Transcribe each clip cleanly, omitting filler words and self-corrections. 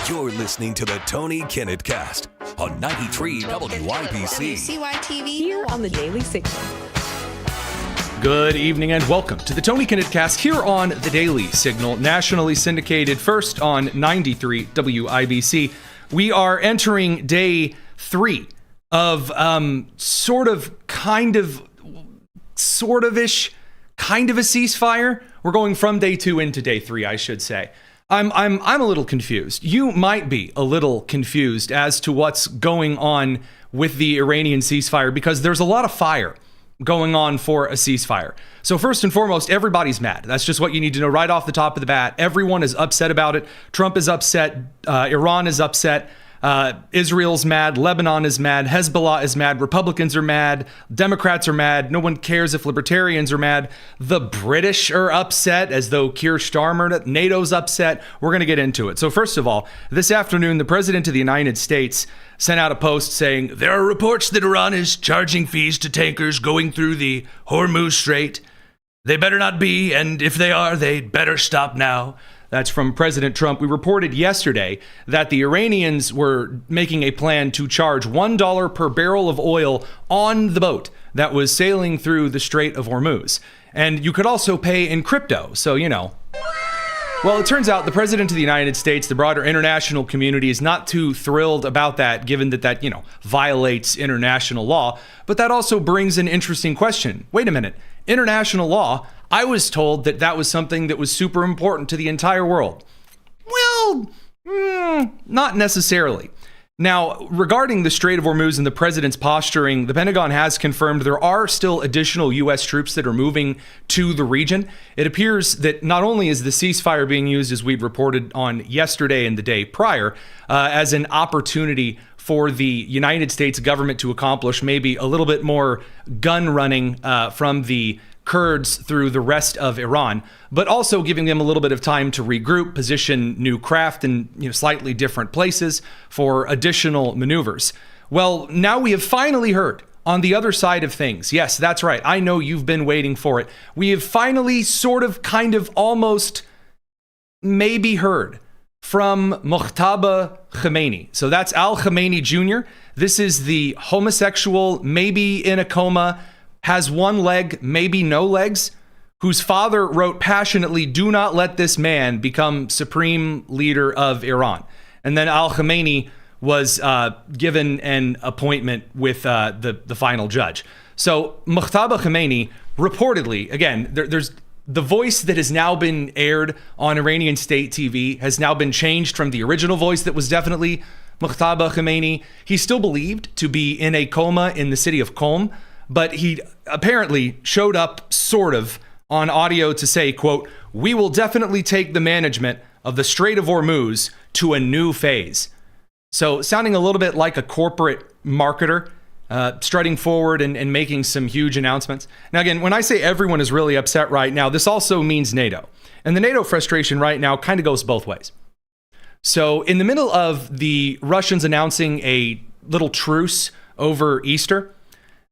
You're listening to the Tony Kinnett Cast on 93 WYPC. WCYTV Here on the Daily Signal. Good evening and welcome to the Tony Kinnett Cast here on the Daily Signal, nationally syndicated first on 93 WIBC. We are entering day 3 of kind of a ceasefire. We're going from day 2 into day 3, I should say. I'm a little confused. You might be a little confused as to what's going on with the Iranian ceasefire because there's a lot of fire going on for a ceasefire. So first and foremost, everybody's mad. That's just what you need to know right off the top of the bat. Everyone is upset about it. Trump is upset. Iran is upset. Israel's mad. Lebanon is mad. Hezbollah is mad. Republicans are mad. Democrats are mad. No one cares if libertarians are mad. The British are upset, as though Keir Starmer, NATO's upset. We're going to get into it. So first of all, this afternoon, the President of the United States sent out a post saying, there are reports that Iran is charging fees to tankers going through the Hormuz Strait. They better not be, and if they are, they better stop now. That's from President Trump. We reported yesterday that the Iranians were making a plan to charge $1 per barrel of oil on the boat that was sailing through the Strait of Hormuz. And you could also pay in crypto, so you know. Well, it turns out the President of the United States, the broader international community, is not too thrilled about that, given that violates international law. But that also brings an interesting question. Wait a minute. International law? I was told that that was something that was super important to the entire world. Well, not necessarily. Now, regarding the Strait of Hormuz and the president's posturing, the Pentagon has confirmed there are still additional U.S. troops that are moving to the region. It appears that not only is the ceasefire being used, as we reported on yesterday and the day prior, as an opportunity for the United States government to accomplish maybe a little bit more gun running from the Kurds through the rest of Iran, but also giving them a little bit of time to regroup, position new craft in slightly different places for additional maneuvers. Well, now we have finally heard on the other side of things. Yes, that's right. I know you've been waiting for it. We have finally almost maybe heard from Mojtaba Khomeini. So that's Al Khomeini Jr. This is the homosexual, maybe in a coma, has one leg, maybe no legs, whose father wrote passionately, "Do not let this man become supreme leader of Iran." And then Al Khomeini was given an appointment with the final judge. So Mojtaba Khomeini reportedly, again, there's the voice that has now been aired on Iranian state TV has now been changed from the original voice that was definitely Mojtaba Khomeini. He's still believed to be in a coma in the city of Qom, but he apparently showed up sort of on audio to say, quote, "We will definitely take the management of the Strait of Hormuz to a new phase." So sounding a little bit like a corporate marketer, strutting forward and making some huge announcements. Now, again, when I say everyone is really upset right now, this also means NATO. And the NATO frustration right now kind of goes both ways. So in the middle of the Russians announcing a little truce over Easter,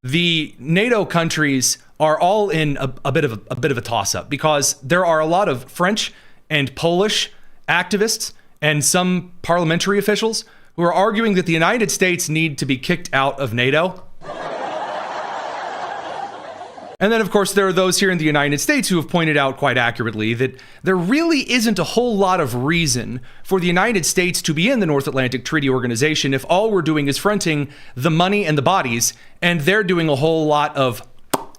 the NATO countries are all in a bit of a toss-up because there are a lot of French and Polish activists and some parliamentary officials who are arguing that the United States need to be kicked out of NATO. And then, of course, there are those here in the United States who have pointed out quite accurately that there really isn't a whole lot of reason for the United States to be in the North Atlantic Treaty Organization if all we're doing is fronting the money and the bodies, and they're doing a whole lot of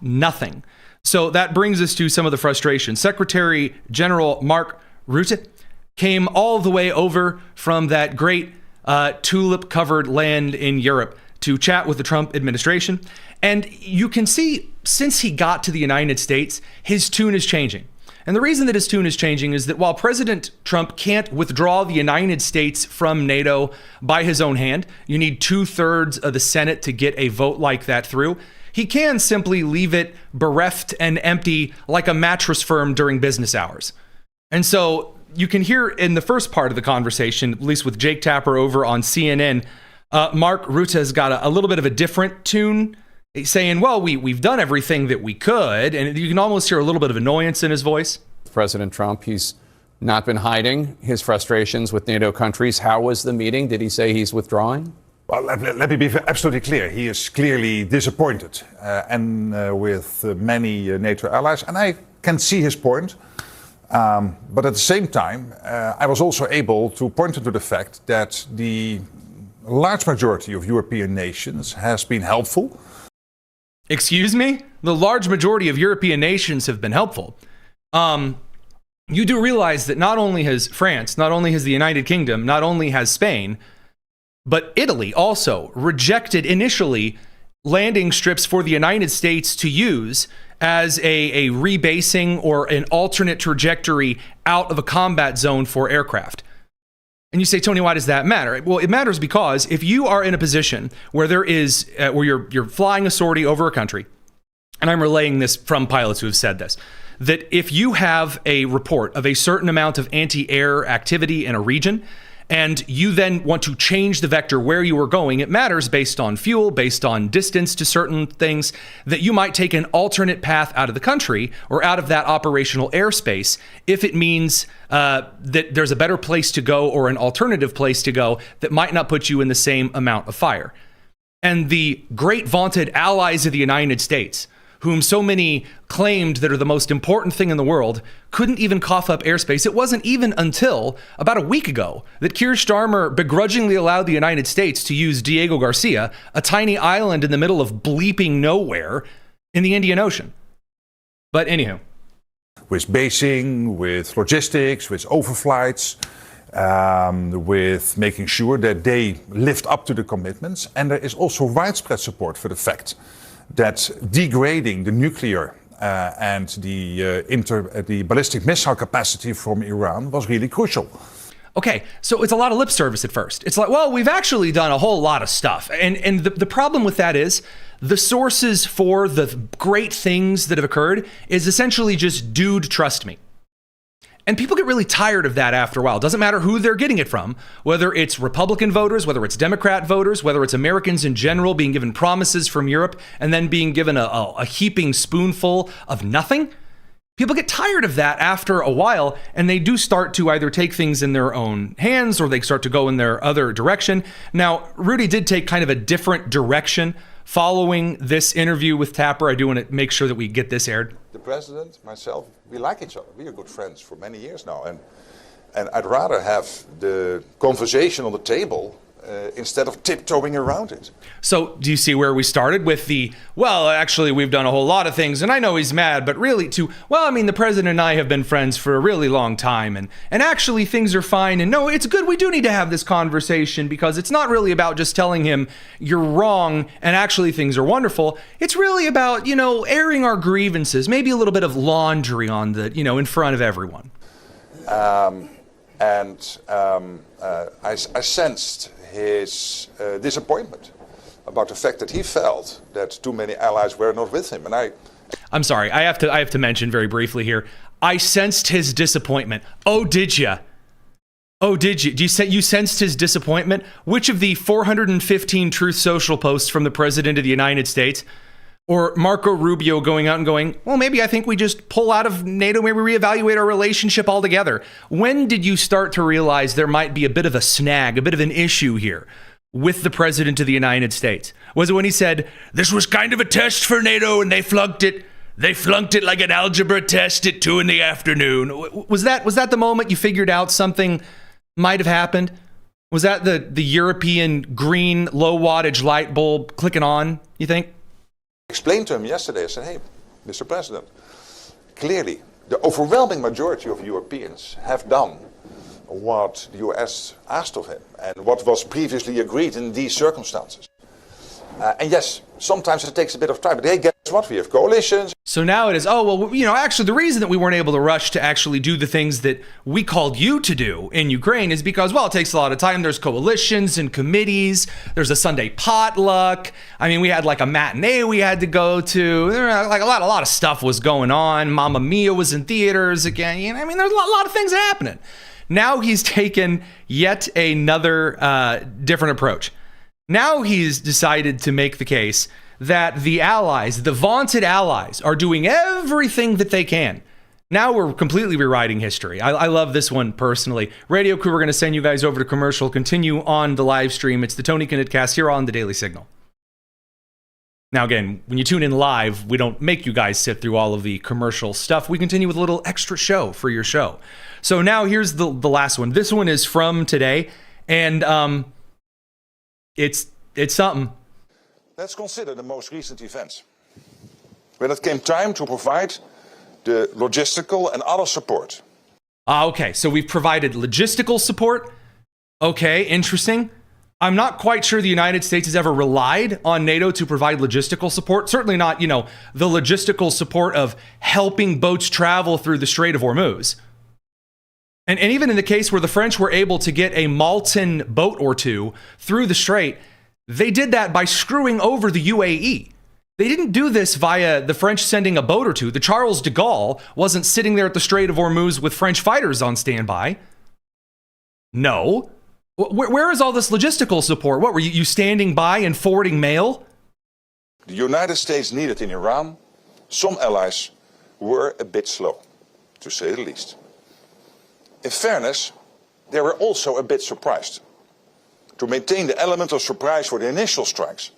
nothing. So that brings us to some of the frustration. Secretary General Mark Rutte came all the way over from that great tulip-covered land in Europe to chat with the Trump administration. And you can see, since he got to the United States, his tune is changing. And the reason that his tune is changing is that while President Trump can't withdraw the United States from NATO by his own hand, you need 2/3 of the Senate to get a vote like that through, he can simply leave it bereft and empty like a mattress firm during business hours. And so you can hear in the first part of the conversation, at least with Jake Tapper over on CNN, Mark Rutte has got a little bit of a different tune, saying, well, we've done everything that we could. And you can almost hear a little bit of annoyance in his voice. President Trump, he's not been hiding his frustrations with NATO countries. How was the meeting? Did he say he's withdrawing? Well, let me be absolutely clear. He is clearly disappointed with many NATO allies, and I can see his point. But at the same time, I was also able to point to the fact that the large majority of European nations has been helpful. Excuse me? The large majority of European nations have been helpful. You do realize that not only has France, not only has the United Kingdom, not only has Spain, but Italy also rejected initially landing strips for the United States to use as a rebasing or an alternate trajectory out of a combat zone for aircraft. And you say, Tony, why does that matter? Well, it matters because if you are in a position where there is, where you're flying a sortie over a country, and I'm relaying this from pilots who have said this, that if you have a report of a certain amount of anti-air activity in a region, and you then want to change the vector where you are going, it matters based on fuel, based on distance to certain things, that you might take an alternate path out of the country or out of that operational airspace if it means that there's a better place to go or an alternative place to go that might not put you in the same amount of fire. And the great vaunted allies of the United States, whom so many claimed that are the most important thing in the world, couldn't even cough up airspace. It wasn't even until about a week ago that Keir Starmer begrudgingly allowed the United States to use Diego Garcia, a tiny island in the middle of bleeping nowhere in the Indian Ocean. But anywho. With basing, with logistics, with overflights, with making sure that they live up to the commitments. And there is also widespread support for the fact that degrading the nuclear and the ballistic missile capacity from Iran was really crucial. Okay, so it's a lot of lip service at first. It's like, well, we've actually done a whole lot of stuff. And the problem with that is the sources for the great things that have occurred is essentially just, dude, trust me. And people get really tired of that after a while. It doesn't matter who they're getting it from, whether it's Republican voters, whether it's Democrat voters, whether it's Americans in general being given promises from Europe and then being given a heaping spoonful of nothing. People get tired of that after a while, and they do start to either take things in their own hands or they start to go in their other direction. Now, Rudy did take kind of a different direction following this interview with Tapper. I do want to make sure that we get this aired. The president, myself, we like each other. We are good friends for many years now. And I'd rather have the conversation on the table instead of tiptoeing around it. So do you see where we started with the, well, actually, we've done a whole lot of things, and I know he's mad, but really to, well, I mean, the president and I have been friends for a really long time, and actually things are fine, and no, it's good, we do need to have this conversation, because it's not really about just telling him you're wrong, and actually things are wonderful. It's really about, airing our grievances, maybe a little bit of laundry on the, in front of everyone. I sensed his disappointment about the fact that he felt that too many allies were not with him. And I'm sorry, I have to mention very briefly here. I sensed his disappointment. Oh, did you? Oh, did you? You sensed his disappointment? Which of the 415 Truth Social posts from the President of the United States, or Marco Rubio going out and going, well, maybe I think we just pull out of NATO, maybe reevaluate our relationship altogether. When did you start to realize there might be a bit of a snag, a bit of an issue here with the President of the United States? Was it when he said, this was kind of a test for NATO and they flunked it? They flunked it like an algebra test at 2 PM. Was that the moment you figured out something might have happened? Was that the European green low wattage light bulb clicking on, you think? Explained to him yesterday, I said, hey, Mr. President, clearly the overwhelming majority of Europeans have done what the US asked of him and what was previously agreed in these circumstances. And yes, sometimes it takes a bit of time, but hey, guess what? We have coalitions. So now it is, oh, well, actually the reason that we weren't able to rush to actually do the things that we called you to do in Ukraine is because, well, it takes a lot of time. There's coalitions and committees. There's a Sunday potluck. I mean, we had like a matinee we had to go to. There were like a lot of stuff was going on. Mamma Mia was in theaters again. I mean, there's a lot of things happening. Now he's taken yet another different approach. Now he's decided to make the case that the allies, the vaunted allies, are doing everything that they can. Now we're completely rewriting history. I love this one personally. Radio crew, we're going to send you guys over to commercial. Continue on the live stream. It's the Tony Kinnett Cast here on the Daily Signal. Now, again, when you tune in live, we don't make you guys sit through all of the commercial stuff. We continue with a little extra show for your show. So now here's the last one. This one is from today, and it's something. Let's consider the most recent events. When it came time to provide the logistical and other support. Okay, so we've provided logistical support. Okay, interesting. I'm not quite sure the United States has ever relied on NATO to provide logistical support. Certainly not, the logistical support of helping boats travel through the Strait of Hormuz. And even in the case where the French were able to get a Maltan boat or two through the Strait, they did that by screwing over the UAE. They didn't do this via the French sending a boat or two. The Charles de Gaulle wasn't sitting there at the Strait of Hormuz with French fighters on standby. No. Where is all this logistical support? What, were you standing by and forwarding mail? The United States needed in Iran. Some allies were a bit slow, to say the least. In fairness, they were also a bit surprised. To maintain the element of surprise for the initial strikes,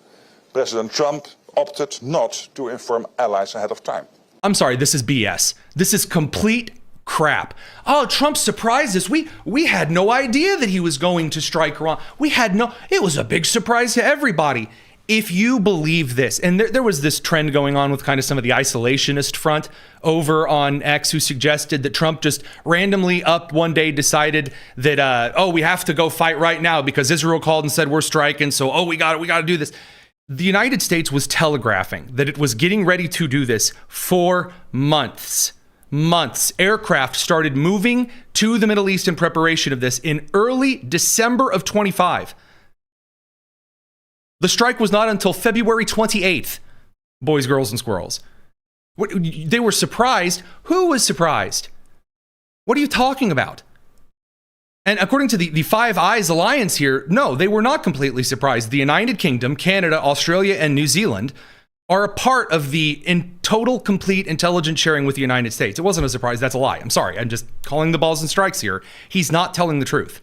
President Trump opted not to inform allies ahead of time. I'm sorry, this is BS. This is complete crap. Oh, Trump surprised us. We had no idea that he was going to strike Iran. It was a big surprise to everybody. If you believe this, and there was this trend going on with kind of some of the isolationist front over on X who suggested that Trump just randomly up one day decided that, we have to go fight right now because Israel called and said we're striking. So, we got to do this. The United States was telegraphing that it was getting ready to do this for months. Aircraft started moving to the Middle East in preparation of this in early December of 25. The strike was not until February 28th, boys, girls, and squirrels. They were surprised. Who was surprised? What are you talking about? And according to the Five Eyes Alliance here, no, they were not completely surprised. The United Kingdom, Canada, Australia, and New Zealand are a part of the total, complete intelligence sharing with the United States. It wasn't a surprise. That's a lie. I'm sorry. I'm just calling the balls and strikes here. He's not telling the truth.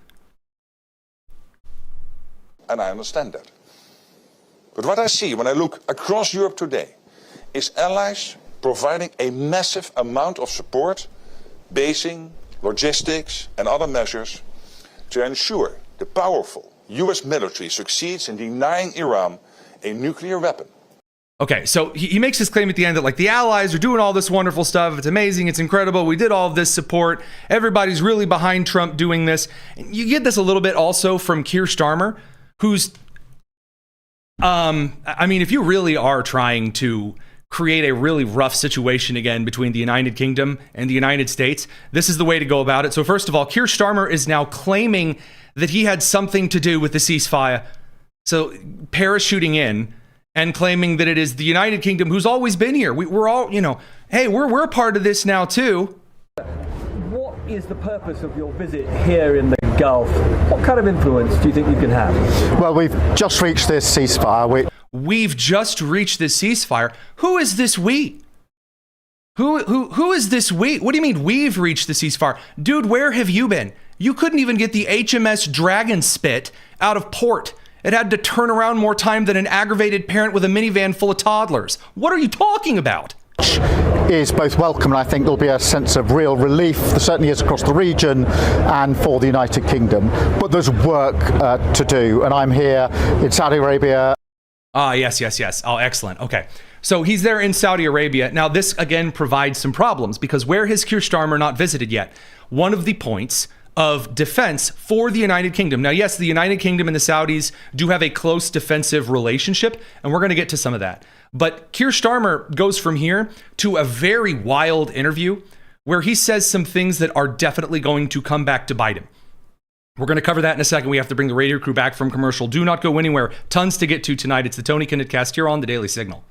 And I understand that. But what I see when I look across Europe today is allies providing a massive amount of support, basing, logistics, and other measures to ensure the powerful US military succeeds in denying Iran a nuclear weapon. Okay, so he makes this claim at the end that the Allies are doing all this wonderful stuff. It's amazing. It's incredible. We did all of this support. Everybody's really behind Trump doing this. You get this a little bit also from Keir Starmer, who's, if you really are trying to create a really rough situation again between the United Kingdom and the United States, this is the way to go about it. So first of all, Keir Starmer is now claiming that he had something to do with the ceasefire. So parachuting in and claiming that it is the United Kingdom who's always been here. We're all, hey, we're a part of this now too. What is the purpose of your visit here in the Gulf? What kind of influence do you think you can have? Well, we've just reached this ceasefire. We've just reached this ceasefire. Who is this we? Who is this we? What do you mean we've reached the ceasefire? Dude, where have you been? You couldn't even get the HMS Dragon Spit out of port. It had to turn around more time than an aggravated parent with a minivan full of toddlers. What are you talking about? Is both welcome, and I think there'll be a sense of real relief. There certainly is across the region and for the United Kingdom. But there's work to do, and I'm here in Saudi Arabia. Yes. Oh, excellent. Okay. So he's there in Saudi Arabia. Now, this again provides some problems because where has Keir Starmer not visited yet? One of the points of defense for the United Kingdom. Now, yes, the United Kingdom and the Saudis do have a close defensive relationship, and we're going to get to some of that. But Keir Starmer goes from here to a very wild interview where he says some things that are definitely going to come back to bite him. We're going to cover that in a second. We have to bring the radio crew back from commercial. Do not go anywhere. Tons to get to tonight. It's the Tony Kinnett Cast here on the Daily Signal.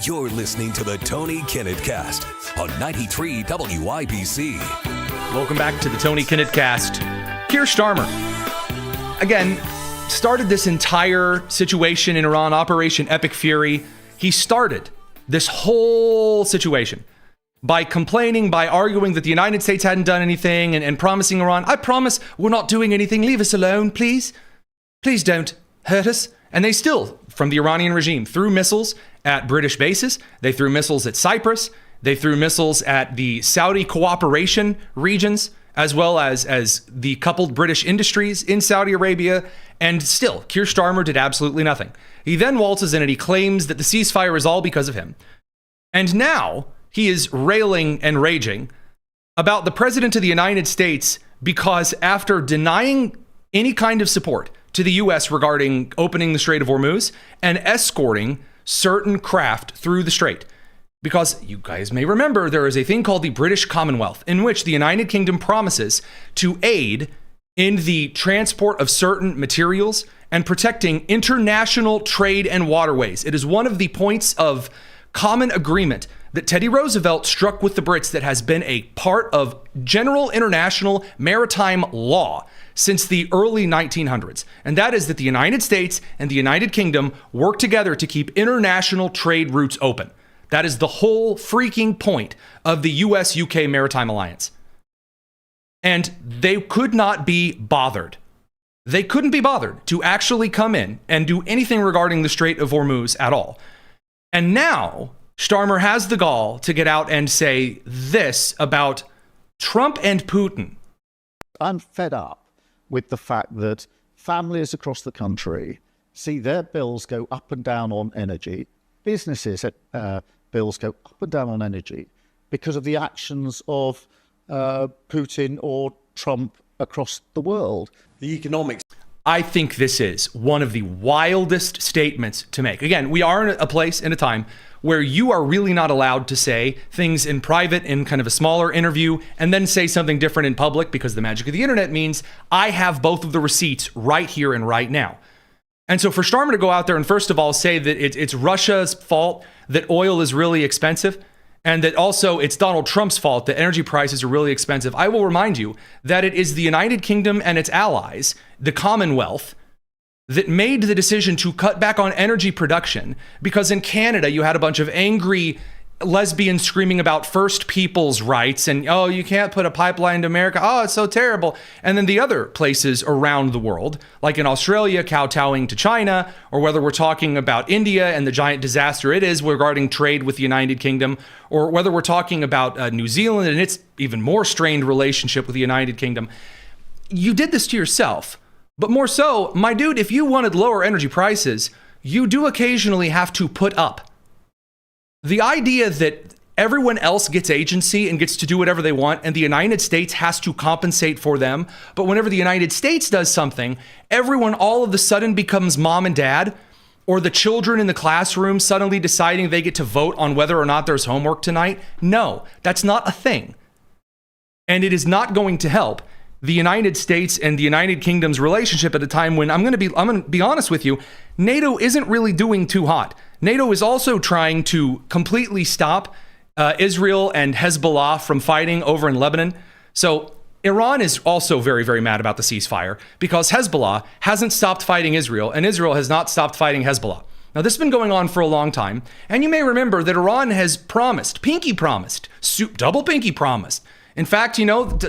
You're listening to the Tony Kinnett Cast on 93 WIBC. Welcome back to the Tony Kinnett Cast. Keir Starmer. again, started this entire situation in Iran, Operation Epic Fury. He started this whole situation by complaining, by arguing that the United States hadn't done anything and promising Iran, I promise we're not doing anything. Leave us alone, please. Please don't hurt us. And they still, from the Iranian regime, threw missiles at British bases. They threw missiles at Cyprus. They threw missiles at the Saudi cooperation regions, as well as the coupled British industries in Saudi Arabia. And still, Keir Starmer did absolutely nothing. He then waltzes in and he claims that the ceasefire is all because of him. And now he is railing and raging about the president of the United States because after denying any kind of support to the U.S. regarding opening the Strait of Hormuz and escorting certain craft through the strait, because you guys may remember there is a thing called the British Commonwealth in which the United Kingdom promises to aid in the transport of certain materials and protecting international trade and waterways. It is one of the points of common agreement that Teddy Roosevelt struck with the Brits that has been a part of general international maritime law since the early 1900s. And that is that the United States and the United Kingdom work together to keep international trade routes open. That is the whole freaking point of the US-UK Maritime Alliance. And they could not be bothered. They couldn't be bothered to actually come in and do anything regarding the Strait of Hormuz at all. And now Starmer has the gall to get out and say this about Trump and Putin. I'm fed up with the fact that families across the country see their bills go up and down on energy, businesses' bills go up and down on energy because of the actions of Putin or Trump across the world. The economics. I think this is one of the wildest statements to make. Again, we are in a place, in a time, where you are really not allowed to say things in private in kind of a smaller interview and then say something different in public, because the magic of the internet means I have both of the receipts right here and right now. And so for Starmer to go out there and first of all say that it's Russia's fault that oil is really expensive, and that also it's Donald Trump's fault that energy prices are really expensive, I will remind you that it is the United Kingdom and its allies, the Commonwealth, that made the decision to cut back on energy production, because in Canada you had a bunch of angry lesbians screaming about First Peoples rights and, oh, you can't put a pipeline to America. Oh, it's so terrible. And then the other places around the world, like in Australia, kowtowing to China, or whether we're talking about India and the giant disaster it is regarding trade with the United Kingdom, or whether we're talking about New Zealand and its even more strained relationship with the United Kingdom. You did this to yourself. But more so, my dude, if you wanted lower energy prices, you do occasionally have to put up. The idea that everyone else gets agency and gets to do whatever they want, and the United States has to compensate for them, but whenever the United States does something, everyone all of a sudden becomes mom and dad, or the children in the classroom suddenly deciding they get to vote on whether or not there's homework tonight. No, that's not a thing. And it is not going to help the United States and the United Kingdom's relationship at a time when I'm going to be honest with you, NATO isn't really doing too hot. NATO is also trying to completely stop Israel and Hezbollah from fighting over in Lebanon. So Iran is also very, very mad about the ceasefire because Hezbollah hasn't stopped fighting Israel and Israel has not stopped fighting Hezbollah. Now, this has been going on for a long time, and you may remember that Iran has double pinky promised. In fact,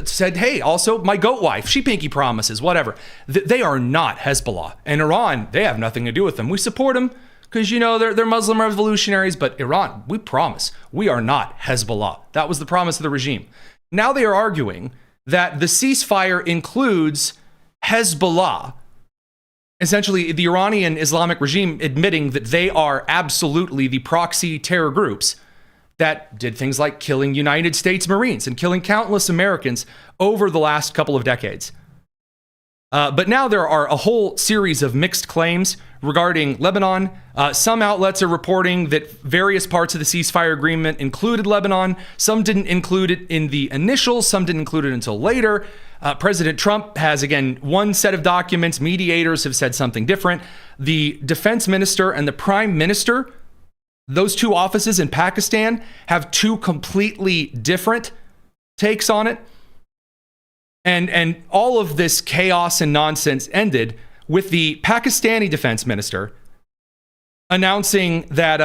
said, hey, also my goat wife, she pinky promises, whatever. They are not Hezbollah. And Iran, they have nothing to do with them. We support them because, they're Muslim revolutionaries. But Iran, we promise, we are not Hezbollah. That was the promise of the regime. Now they are arguing that the ceasefire includes Hezbollah. Essentially, the Iranian Islamic regime admitting that they are absolutely the proxy terror groups that did things like killing United States Marines and killing countless Americans over the last couple of decades. But now there are a whole series of mixed claims regarding Lebanon. Some outlets are reporting that various parts of the ceasefire agreement included Lebanon. Some didn't include it in the initial. Some didn't include it until later. President Trump has, again, one set of documents. Mediators have said something different. The defense minister and the prime minister, those two offices in Pakistan, have two completely different takes on it. And all of this chaos and nonsense ended with the Pakistani defense minister announcing that,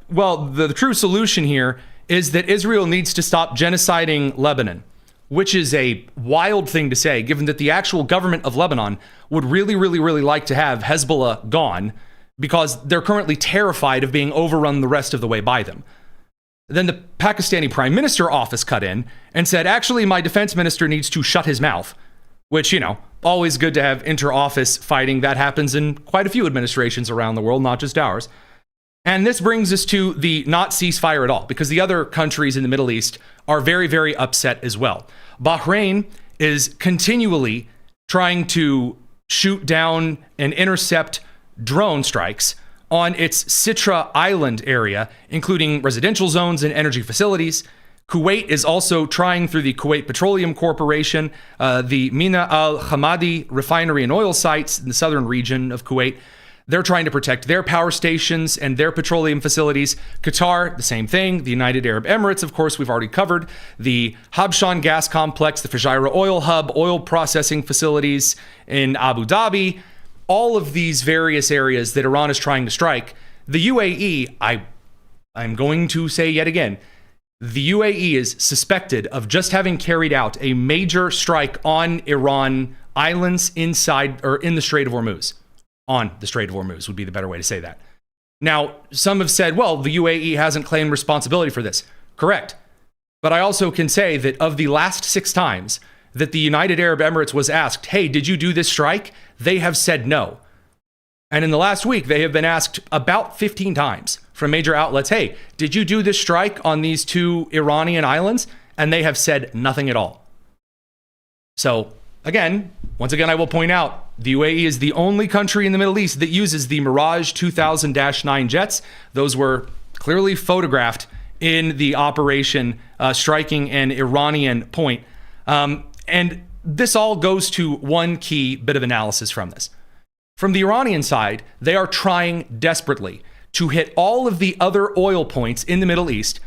the true solution here is that Israel needs to stop genociding Lebanon, which is a wild thing to say, given that the actual government of Lebanon would really, really, really like to have Hezbollah gone because they're currently terrified of being overrun the rest of the way by them. Then the Pakistani Prime Minister office cut in and said, actually, my defense minister needs to shut his mouth, which, always good to have inter-office fighting. That happens in quite a few administrations around the world, not just ours. And this brings us to the not ceasefire at all, because the other countries in the Middle East are very, very upset as well. Bahrain is continually trying to shoot down and intercept drone strikes on its Sitra Island area, including residential zones and energy facilities. Kuwait is also trying through the Kuwait Petroleum Corporation, the Mina Al Hamadi refinery and oil sites in the southern region of Kuwait. They're trying to protect their power stations and their petroleum facilities. Qatar, the same thing. The United Arab Emirates, of course, we've already covered. The Habshan gas complex, the Fujairah oil hub, oil processing facilities in Abu Dhabi. All of these various areas that Iran is trying to strike. The UAE, I'm going to say yet again, the UAE is suspected of just having carried out a major strike on Iran islands inside or in the Strait of Hormuz. On the Strait of Hormuz would be the better way to say that. Now, some have said, well, the UAE hasn't claimed responsibility for this. Correct. But I also can say that of the last 6 times that the United Arab Emirates was asked, hey, did you do this strike? They have said no. And in the last week, they have been asked about 15 times from major outlets, hey, did you do this strike on these 2 Iranian islands? And they have said nothing at all. So, once again, I will point out, the UAE is the only country in the Middle East that uses the Mirage 2000-9 jets. Those were clearly photographed in the operation striking an Iranian point. And this all goes to one key bit of analysis from this. From the Iranian side, they are trying desperately to hit all of the other oil points in the Middle East.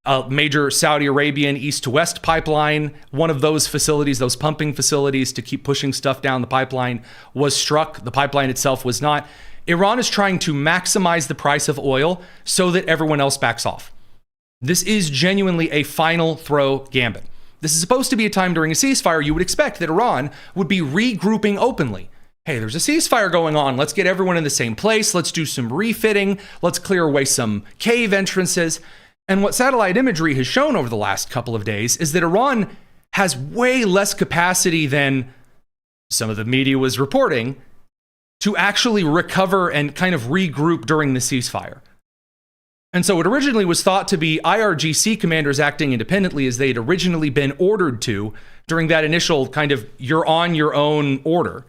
A major Saudi Arabian east to west pipeline, one of those facilities, those pumping facilities to keep pushing stuff down the pipeline, was struck. The pipeline itself was not. Iran is trying to maximize the price of oil so that everyone else backs off. This is genuinely a final throw gambit. This is supposed to be a time during a ceasefire you would expect that Iran would be regrouping openly. Hey, there's a ceasefire going on. Let's get everyone in the same place. Let's do some refitting. Let's clear away some cave entrances. And what satellite imagery has shown over the last couple of days is that Iran has way less capacity than some of the media was reporting to actually recover and kind of regroup during the ceasefire. And so it originally was thought to be IRGC commanders acting independently as they had originally been ordered to during that initial kind of you're on your own order.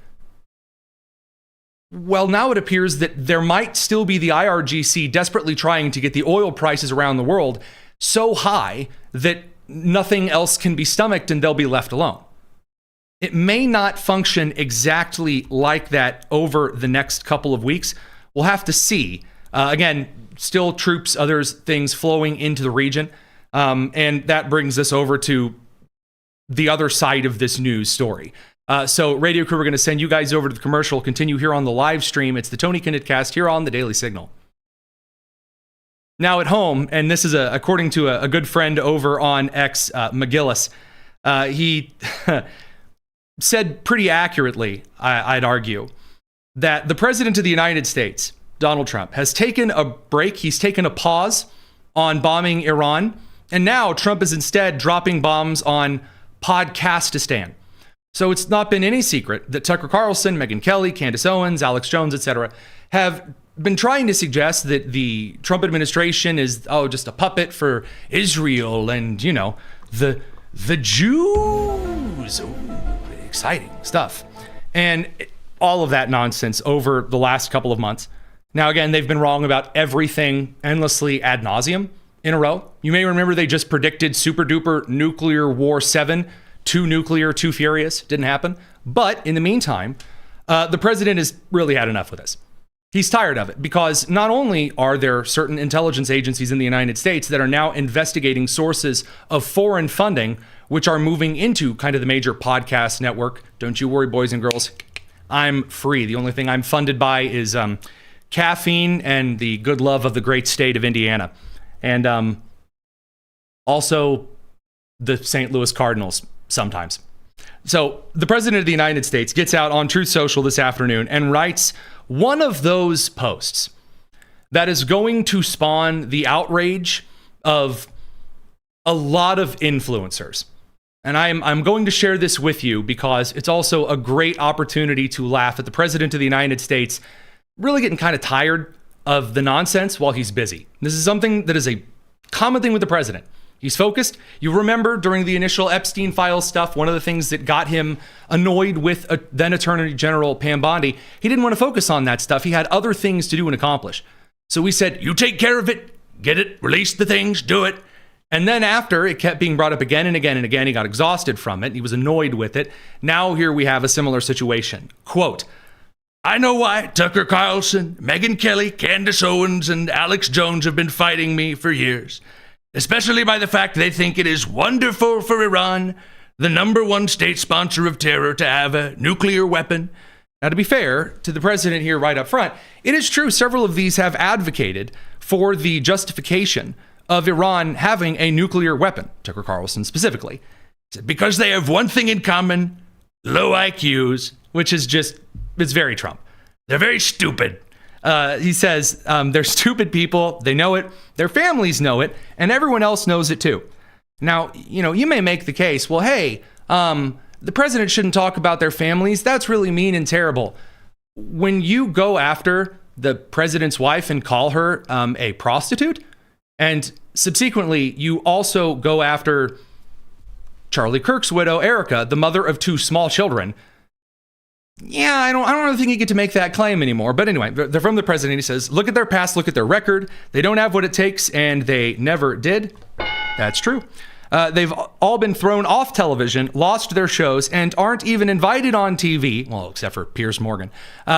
Well, now it appears that there might still be the IRGC desperately trying to get the oil prices around the world so high that nothing else can be stomached and they'll be left alone. It may not function exactly like that over the next couple of weeks. We'll have to see. Again, still troops, others, things flowing into the region. And that brings us over to the other side of this news story. So Radio Crew, we're going to send you guys over to the commercial. Continue here on the live stream. It's the Tony Kinnett cast here on the Daily Signal. Now at home, and this is according to a good friend over on X, McGillis, he said pretty accurately, I'd argue, that the President of the United States, Donald Trump, has taken a break. He's taken a pause on bombing Iran. And now Trump is instead dropping bombs on Podcastistan. So it's not been any secret that Tucker Carlson, Megyn Kelly, Candace Owens, Alex Jones, etc., have been trying to suggest that the Trump administration is, just a puppet for Israel and, the Jews. Ooh, exciting stuff. And all of that nonsense over the last couple of months. Now, again, they've been wrong about everything endlessly ad nauseum in a row. You may remember they just predicted super duper nuclear war 7, too nuclear, too furious. Didn't happen. But in the meantime, the president has really had enough with this. He's tired of it because not only are there certain intelligence agencies in the United States that are now investigating sources of foreign funding, which are moving into kind of the major podcast network. Don't you worry, boys and girls. I'm free. The only thing I'm funded by is caffeine and the good love of the great state of Indiana. And also the St. Louis Cardinals sometimes. So the president of the United States gets out on Truth Social this afternoon and writes one of those posts that is going to spawn the outrage of a lot of influencers. And I'm going to share this with you because it's also a great opportunity to laugh at the president of the United States really getting kind of tired of the nonsense while he's busy. This is something that is a common thing with the president. He's focused. You remember during the initial Epstein files stuff, one of the things that got him annoyed with then Attorney General Pam Bondi, he didn't want to focus on that stuff. He had other things to do and accomplish. So we said, you take care of it, get it, release the things, do it. And then after it kept being brought up again and again and again, he got exhausted from it. He was annoyed with it. Now here we have a similar situation. Quote, I know why Tucker Carlson, Megyn Kelly, Candace Owens, and Alex Jones have been fighting me for years, especially by the fact they think it is wonderful for Iran, the number one state sponsor of terror, to have a nuclear weapon. Now, to be fair to the president here right up front, it is true several of these have advocated for the justification of Iran having a nuclear weapon, Tucker Carlson specifically, because they have one thing in common, low IQs, which is just, it's very Trump. They're very stupid. He says they're stupid people. They know it. Their families know it. And everyone else knows it too. Now, you may make the case, well, hey, the president shouldn't talk about their families. That's really mean and terrible. When you go after the president's wife and call her a prostitute, and subsequently you also go after Charlie Kirk's widow, Erica, the mother of 2 small children, yeah, I don't really think you get to make that claim anymore. But anyway, they're from the president. He says, look at their past, look at their record. They don't have what it takes, and they never did. That's true. They've all been thrown off television, lost their shows, and aren't even invited on TV, well, except for Piers Morgan,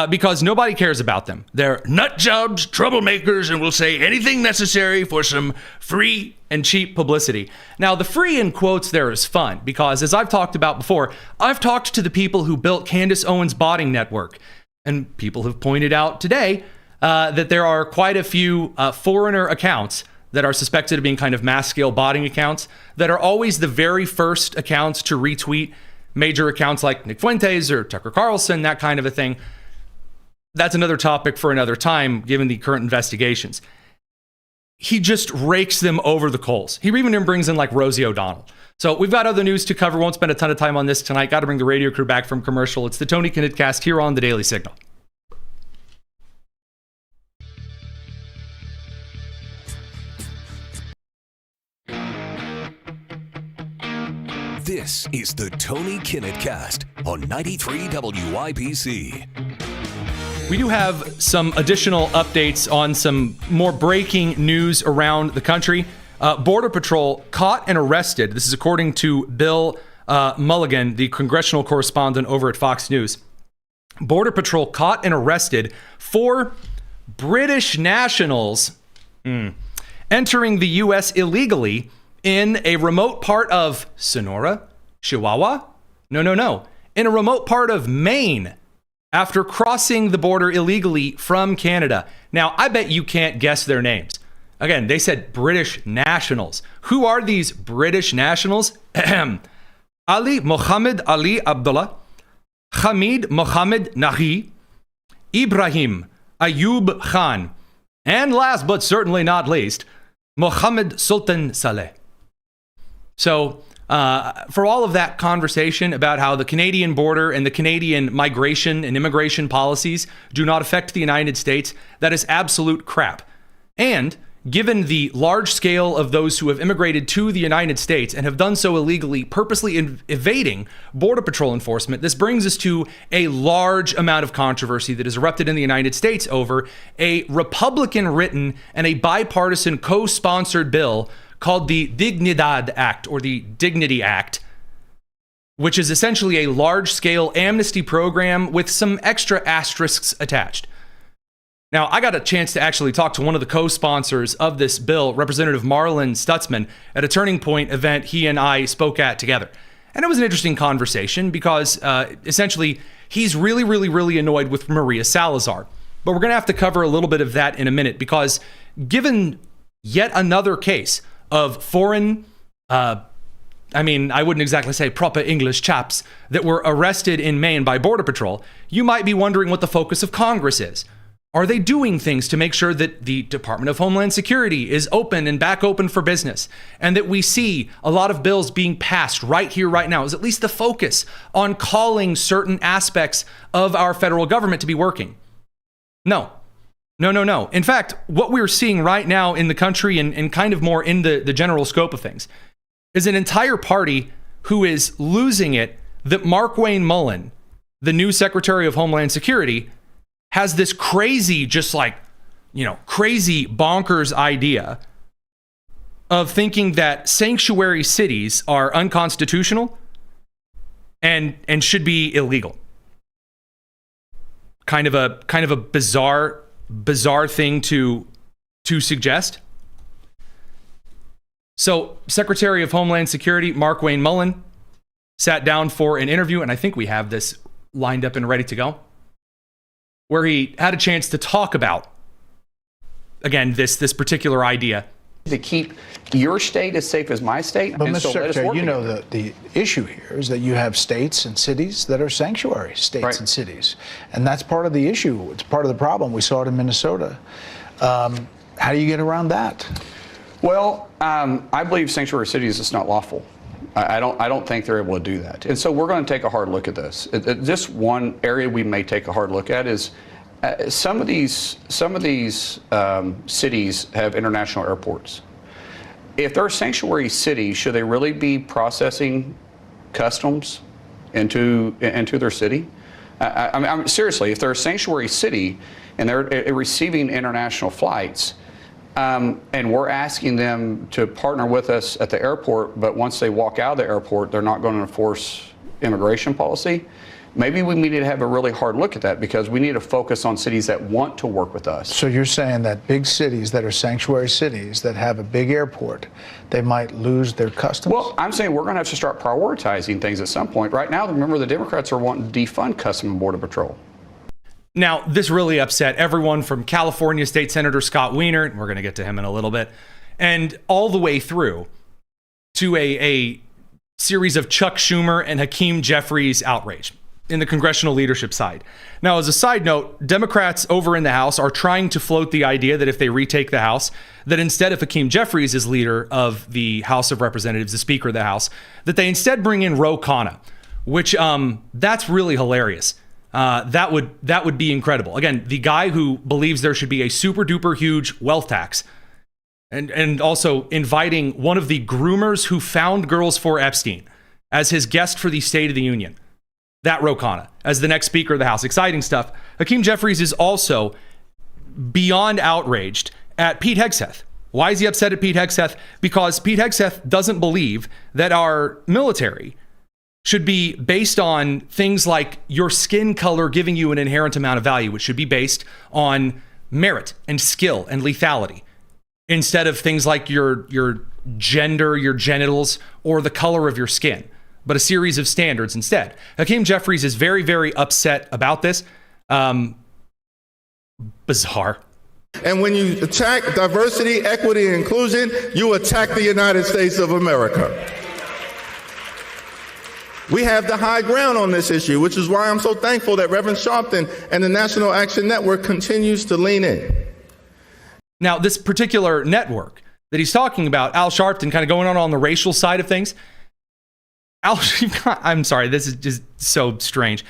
because nobody cares about them. They're nut jobs, troublemakers, and will say anything necessary for some free and cheap publicity. Now, the free in quotes there is fun, because as I've talked about before, I've talked to the people who built Candace Owens' botting network, and people have pointed out today that there are quite a few foreigner accounts that are suspected of being kind of mass-scale botting accounts that are always the very first accounts to retweet major accounts like Nick Fuentes or Tucker Carlson, that kind of a thing. That's another topic for another time, given the current investigations. He just rakes them over the coals. He even brings in like Rosie O'Donnell. So we've got other news to cover. Won't spend a ton of time on this tonight. Got to bring the radio crew back from commercial. It's the Tony Kinnett Cast here on the Daily Signal. This is the Tony Kinnett Cast on 93 WIBC. We do have some additional updates on some more breaking news around the country. Border Patrol caught and arrested, this is according to Bill Mulligan, the congressional correspondent over at Fox News. Border Patrol caught and arrested 4 British nationals entering the U.S. illegally in a remote part of Sonora, Chihuahua? No. In a remote part of Maine after crossing the border illegally from Canada. Now, I bet you can't guess their names. Again, they said British nationals. Who are these British nationals? Ali Mohammed Ali Abdullah, Hamid Mohammed Nahi, Ibrahim Ayub Khan, and last but certainly not least, Mohammed Sultan Saleh. So for all of that conversation about how the Canadian border and the Canadian migration and immigration policies do not affect the United States, that is absolute crap. And given the large scale of those who have immigrated to the United States and have done so illegally, purposely evading Border Patrol enforcement, this brings us to a large amount of controversy that has erupted in the United States over a Republican-written and a bipartisan co-sponsored bill called the Dignidad Act, or the Dignity Act, which is essentially a large-scale amnesty program with some extra asterisks attached. Now, I got a chance to actually talk to one of the co-sponsors of this bill, Representative Marlon Stutzman, at a Turning Point event he and I spoke at together. And it was an interesting conversation because essentially he's really, really, really annoyed with Maria Salazar. But we're going to have to cover a little bit of that in a minute because given yet another case of foreign, I wouldn't exactly say proper English chaps that were arrested in Maine by Border Patrol, you might be wondering what the focus of Congress is. Are they doing things to make sure that the Department of Homeland Security is open and back open for business, and that we see a lot of bills being passed right here, right now? Is at least the focus on calling certain aspects of our federal government to be working? No. In fact, what we're seeing right now in the country and kind of more in the general scope of things is an entire party who is losing it that Markwayne Mullin, the new Secretary of Homeland Security, has this crazy, crazy bonkers idea of thinking that sanctuary cities are unconstitutional and should be illegal. Kind of a bizarre thing to suggest. So, Secretary of Homeland Security Markwayne Mullin sat down for an interview, and I think we have this lined up and ready to go, where he had a chance to talk about, again, this particular idea. To keep your state as safe as my state. But Mr. Secretary, you know that the issue here is that you have states and cities that are sanctuary states and cities. And that's part of the issue. It's part of the problem. We saw it in Minnesota. How do you get around that? Well, I believe sanctuary cities is not lawful. I don't think they're able to do that. And so we're going to take a hard look at this. Just one area we may take a hard look at is some of these cities have international airports. If they're a sanctuary city, should they really be processing customs into their city? I'm seriously, if they're a sanctuary city and they're receiving international flights, and we're asking them to partner with us at the airport, but once they walk out of the airport, they're not going to enforce immigration policy. Maybe we need to have a really hard look at that because we need to focus on cities that want to work with us. So you're saying that big cities that are sanctuary cities that have a big airport, they might lose their customs? Well, I'm saying we're going to have to start prioritizing things at some point. Right now, remember, the Democrats are wanting to defund Customs and Border Patrol. Now, this really upset everyone from California State Senator Scott Wiener, and we're going to get to him in a little bit, and all the way through to a series of Chuck Schumer and Hakeem Jeffries outrage in the congressional leadership side. Now, as a side note, Democrats over in the House are trying to float the idea that if they retake the House, that instead of Hakeem Jeffries as leader of the House of Representatives, the Speaker of the House, that they instead bring in Ro Khanna, which that's really hilarious. That would be incredible. Again, the guy who believes there should be a super duper huge wealth tax, and also inviting one of the groomers who found girls for Epstein as his guest for the State of the Union. That Ro Khanna as the next Speaker of the House. Exciting stuff. Hakeem Jeffries is also beyond outraged at Pete Hegseth. Why is he upset at Pete Hegseth? Because Pete Hegseth doesn't believe that our military should be based on things like your skin color giving you an inherent amount of value, which should be based on merit and skill and lethality, instead of things like your gender, your genitals, or the color of your skin, but a series of standards instead. Hakeem Jeffries is very, very upset about this. Bizarre. And when you attack diversity, equity, and inclusion, you attack the United States of America. We have the high ground on this issue, which is why I'm so thankful that Reverend Sharpton and the National Action Network continues to lean in. Now, this particular network that he's talking about, Al Sharpton, kind of going on the racial side of things. I'm sorry, this is just so strange.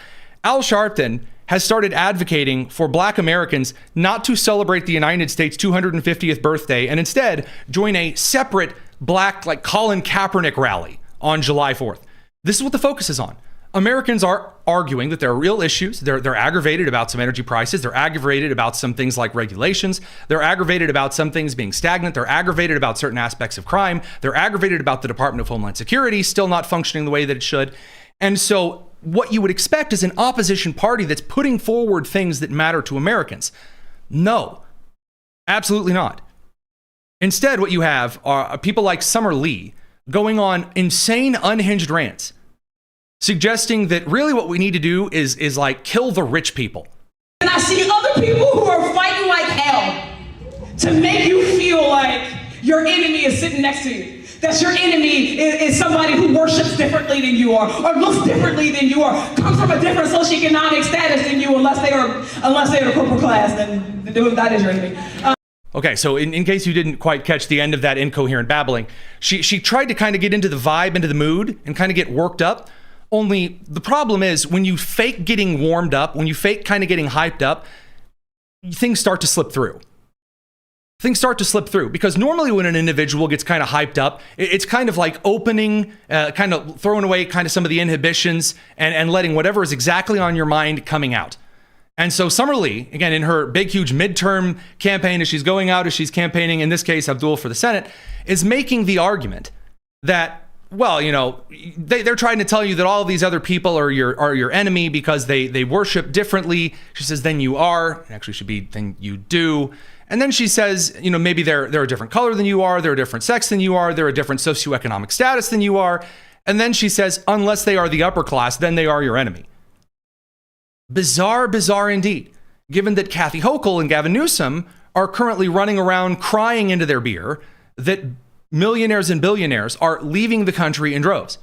Al Sharpton has started advocating for Black Americans not to celebrate the United States' 250th birthday and instead join a separate Black, like Colin Kaepernick rally on July 4th. This is what the focus is on. Americans are arguing that there are real issues. They're aggravated about some energy prices. They're aggravated about some things like regulations. They're aggravated about some things being stagnant. They're aggravated about certain aspects of crime. They're aggravated about the Department of Homeland Security still not functioning the way that it should. And so what you would expect is an opposition party that's putting forward things that matter to Americans. No, absolutely not. Instead, what you have are people like Summer Lee going on insane, unhinged rants suggesting that really what we need to do is like kill the rich people. And I see other people who are fighting like hell to make you feel like your enemy is sitting next to you. That your enemy is somebody who worships differently than you are, or looks differently than you are, comes from a different socioeconomic status than you, unless they are the corporate class, then that is your enemy. Okay, so in case you didn't quite catch the end of that incoherent babbling, she tried to kind of get into the vibe, into the mood, and kind of get worked up. Only the problem is when you fake getting warmed up, when you fake kind of getting hyped up, things start to slip through. Things start to slip through because normally when an individual gets kind of hyped up, it's kind of like opening, kind of throwing away kind of some of the inhibitions and letting whatever is exactly on your mind coming out. And so Summer Lee, again, in her big, huge midterm campaign, as she's going out, as she's campaigning, in this case, Abdul for the Senate, is making the argument that, well, you know, they're trying to tell you that all of these other people are your enemy because they worship differently. She says, then you are. It actually should be, then you do. And then she says, you know, maybe they're a different color than you are, they're a different sex than you are, they're a different socioeconomic status than you are. And then she says, unless they are the upper class, then they are your enemy. Bizarre, bizarre indeed, given that Kathy Hochul and Gavin Newsom are currently running around crying into their beer that millionaires and billionaires are leaving the country in droves.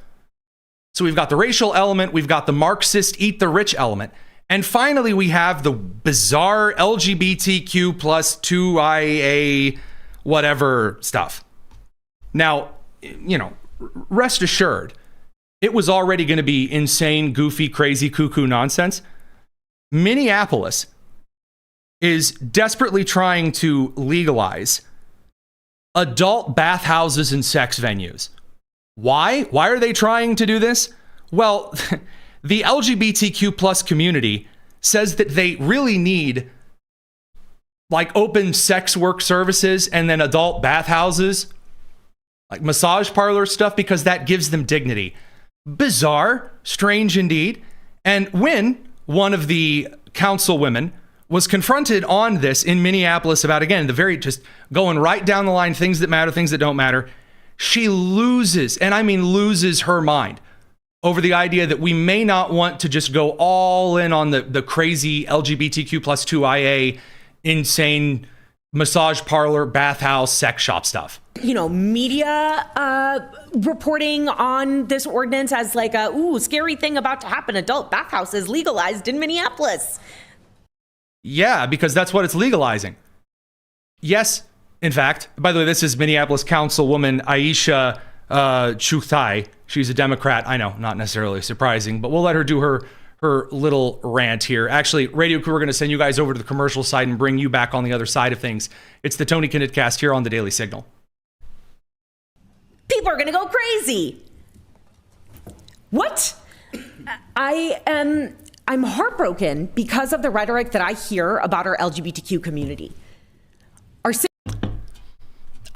So we've got the racial element, we've got the Marxist eat the rich element, and finally we have the bizarre LGBTQ plus 2IA whatever stuff. Now, you know, rest assured, it was already going to be insane, goofy, crazy, cuckoo nonsense. Minneapolis is desperately trying to legalize adult bathhouses and sex venues. Why? Why are they trying to do this? Well, the LGBTQ plus community says that they really need like open sex work services and then adult bathhouses, like massage parlor stuff, because that gives them dignity. Bizarre, strange indeed. And when one of the councilwomen was confronted on this in Minneapolis about, again, the very just going right down the line, things that matter, things that don't matter, she loses, and I mean loses her mind over the idea that we may not want to just go all in on the crazy LGBTQ plus 2IA insane massage parlor, bathhouse, sex shop stuff. You know, media reporting on this ordinance as like a, ooh, scary thing about to happen. Adult bathhouses legalized in Minneapolis. Yeah, because that's what it's legalizing. Yes, in fact, by the way, this is Minneapolis Councilwoman Aisha Chuthai. She's a Democrat. I know, not necessarily surprising, but we'll let her do her little rant here. Actually, Radio Crew, we're going to send you guys over to the commercial side and bring you back on the other side of things. It's the Tony Kinnett Cast here on the Daily Signal. People are going to go crazy. What? I'm heartbroken because of the rhetoric that I hear about our LGBTQ community.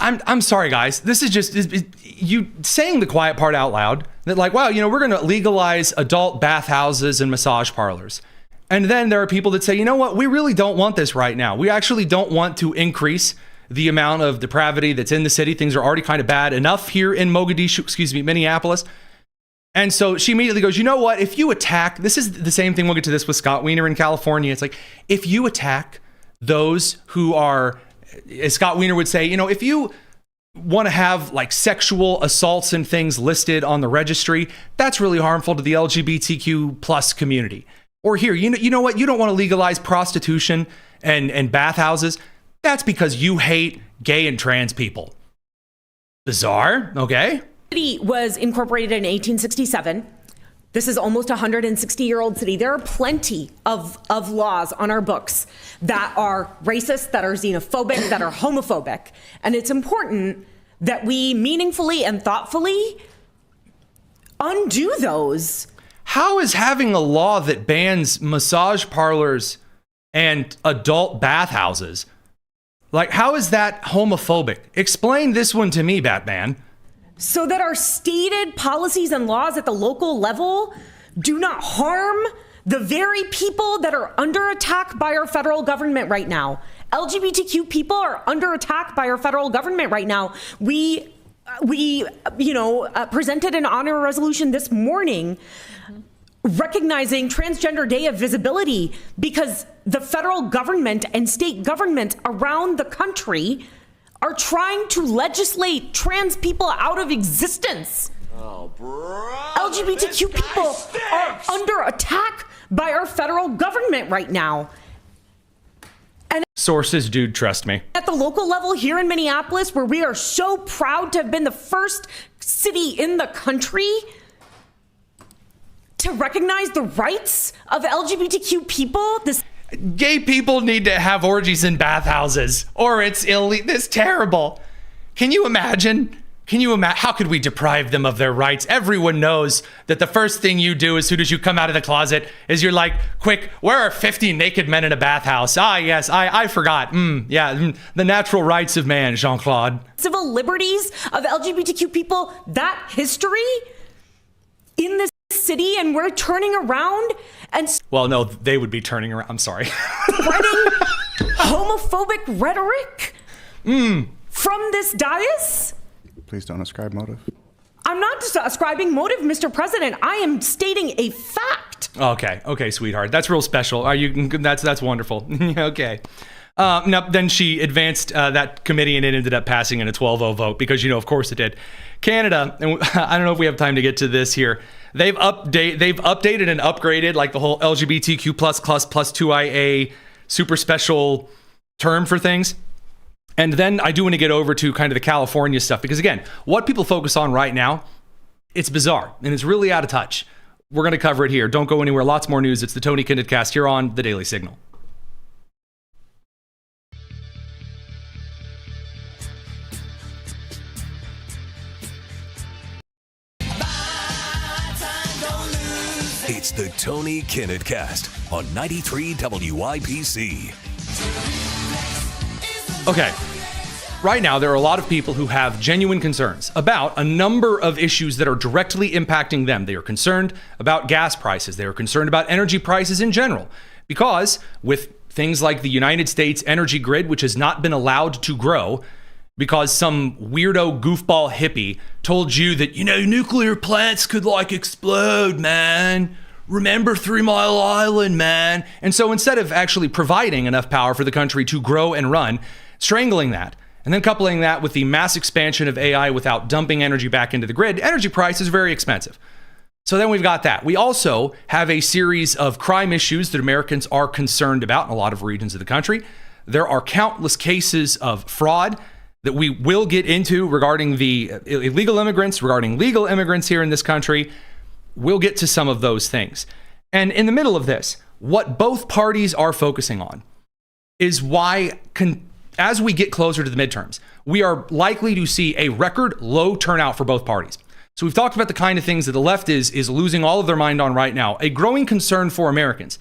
I'm sorry, guys. This is just you saying the quiet part out loud that like, wow, you know, we're going to legalize adult bathhouses and massage parlors. And then there are people that say, you know what, we really don't want this right now. We actually don't want to increase the amount of depravity that's in the city. Things are already kind of bad enough here in Minneapolis. And so she immediately goes, you know what, if you attack, this is the same thing, we'll get to this with Scott Wiener in California. It's like, if you attack those who are, as Scott Wiener would say, you know, if you want to have like sexual assaults and things listed on the registry, that's really harmful to the LGBTQ plus community. Or here, you know what, you don't want to legalize prostitution and bathhouses. That's because you hate gay and trans people. Bizarre, okay? The city was incorporated in 1867. This is almost a 160-year-old city. There are plenty of laws on our books that are racist, that are xenophobic, that are homophobic. And it's important that we meaningfully and thoughtfully undo those. How is having a law that bans massage parlors and adult bathhouses, like, how is that homophobic? Explain this one to me, Batman. So that our stated policies and laws at the local level do not harm the very people that are under attack by our federal government right now. LGBTQ people are under attack by our federal government right now. We we, presented an honor resolution this morning recognizing Transgender Day of Visibility because the federal government and state government around the country are trying to legislate trans people out of existence. Oh, bro. LGBTQ people are under attack by our federal government right now. And sources, dude, trust me. At the local level here in Minneapolis, where we are so proud to have been the first city in the country to recognize the rights of LGBTQ people, gay people need to have orgies in bathhouses, or it's illegal. It's terrible. Can you imagine? How could we deprive them of their rights? Everyone knows that the first thing you do as soon as you come out of the closet is you're like, quick, where are 50 naked men in a bathhouse? Ah, yes, I forgot. The natural rights of man, Jean-Claude. Civil liberties of LGBTQ people, that history in this city, and we're turning around and... Well, no, they would be turning around. I'm sorry. Spreading homophobic rhetoric from this dais? Please don't ascribe motive. I'm not ascribing motive, Mr. President. I am stating a fact. Okay, sweetheart. That's real special. That's wonderful. Okay. Now, then she advanced that committee, and it ended up passing in a 12-0 vote because, of course it did. Canada, and I don't know if we have time to get to this here. They've updated and upgraded like the whole LGBTQ plus 2IA super special term for things. And then I do want to get over to kind of the California stuff, because again, what people focus on right now, it's bizarre and it's really out of touch. We're going to cover it here. Don't go anywhere. Lots more news. It's the Tony Kinnett Cast here on The Daily Signal. It's the Tony Kinnett Cast on 93 WIPC. Okay. Right now, there are a lot of people who have genuine concerns about a number of issues that are directly impacting them. They are concerned about gas prices. They are concerned about energy prices in general, because with things like the United States energy grid, which has not been allowed to grow because some weirdo goofball hippie told you that, nuclear plants could explode, man. Remember 3 Mile Island, man. And so instead of actually providing enough power for the country to grow and run, strangling that, and then coupling that with the mass expansion of AI without dumping energy back into the grid, energy prices are very expensive. So then we've got that. We also have a series of crime issues that Americans are concerned about in a lot of regions of the country. There are countless cases of fraud that we will get into regarding the illegal immigrants, regarding legal immigrants here in this country. We'll get to some of those things. And in the middle of this, what both parties are focusing on is why as we get closer to the midterms, we are likely to see a record low turnout for both parties. So we've talked about the kind of things that the left is losing all of their mind on right now. A growing concern for Americans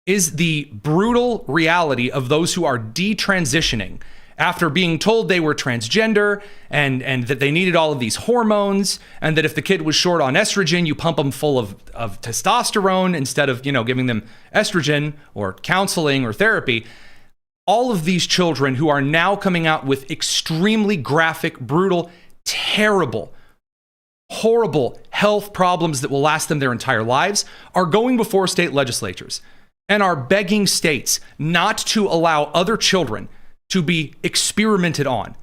is the brutal reality of those who are detransitioning after being told they were transgender and that they needed all of these hormones, and that if the kid was short on estrogen, you pump them full of testosterone instead of, giving them estrogen or counseling or therapy. All of these children who are now coming out with extremely graphic, brutal, terrible, horrible health problems that will last them their entire lives are going before state legislatures and are begging states not to allow other children to be experimented on.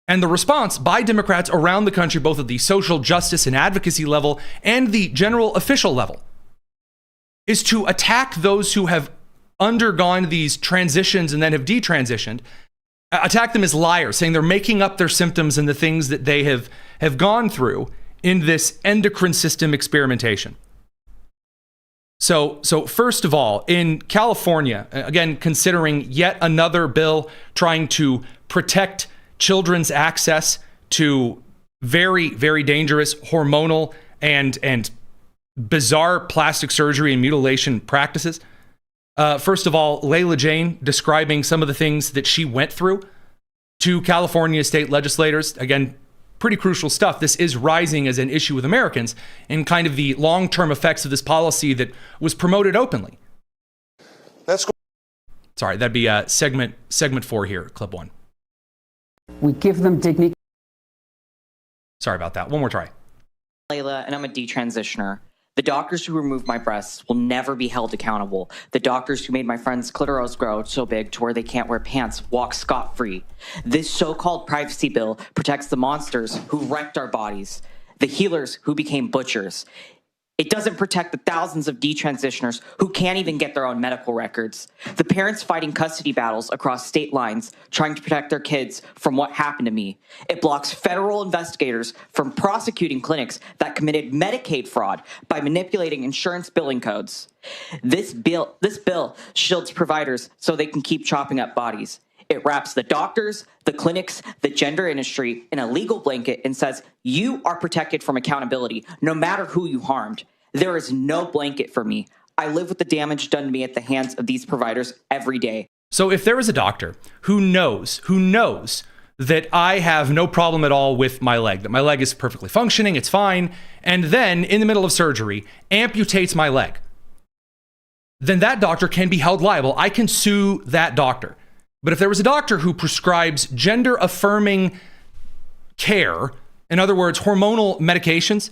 And the response by Democrats around the country, both at the social justice and advocacy level and the general official level, is to attack those who have undergone these transitions and then have detransitioned, attack them as liars, saying they're making up their symptoms and the things that they have gone through in this endocrine system experimentation. So first of all, in California, again, considering yet another bill trying to protect children's access to very, very dangerous hormonal and bizarre plastic surgery and mutilation practices. First of all, Layla Jane describing some of the things that she went through to California state legislators. Again, pretty crucial stuff. This is rising as an issue with Americans and kind of the long-term effects of this policy that was promoted openly. Let's go. Sorry, that'd be segment 4 here, clip 1. We give them dignity. Sorry about that. One more try. Layla, and I'm a detransitioner. The doctors who removed my breasts will never be held accountable. The doctors who made my friend's clitoris grow so big to where they can't wear pants walk scot-free. This so-called privacy bill protects the monsters who wrecked our bodies, the healers who became butchers. It doesn't protect the thousands of detransitioners who can't even get their own medical records. The parents fighting custody battles across state lines, trying to protect their kids from what happened to me. It blocks federal investigators from prosecuting clinics that committed Medicaid fraud by manipulating insurance billing codes. This bill shields providers so they can keep chopping up bodies. It wraps the doctors, the clinics, the gender industry in a legal blanket and says, you are protected from accountability, no matter who you harmed. There is no blanket for me. I live with the damage done to me at the hands of these providers every day. So if there is a doctor who knows that I have no problem at all with my leg, that my leg is perfectly functioning, it's fine, and then in the middle of surgery amputates my leg, then that doctor can be held liable. I can sue that doctor. But if there was a doctor who prescribes gender-affirming care, in other words, hormonal medications,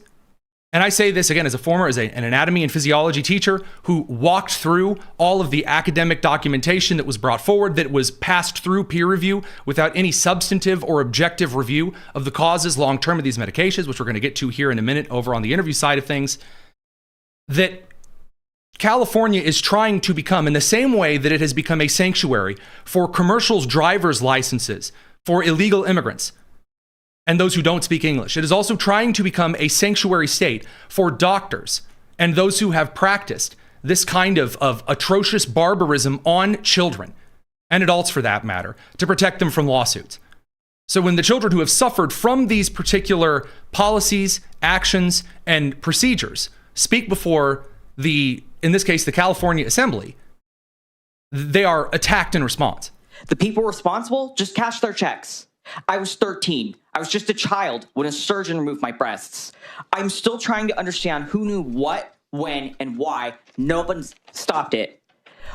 and I say this again as an anatomy and physiology teacher who walked through all of the academic documentation that was brought forward, that was passed through peer review without any substantive or objective review of the causes long-term of these medications, which we're going to get to here in a minute over on the interview side of things, that California is trying to become, in the same way that it has become a sanctuary for commercial driver's licenses for illegal immigrants and those who don't speak English. It is also trying to become a sanctuary state for doctors and those who have practiced this kind of atrocious barbarism on children, and adults for that matter, to protect them from lawsuits. So when the children who have suffered from these particular policies, actions, and procedures speak before in this case, the California Assembly, they are attacked in response. The people responsible just cashed their checks. I was 13. I was just a child when a surgeon removed my breasts. I'm still trying to understand who knew what, when, and why no one stopped it.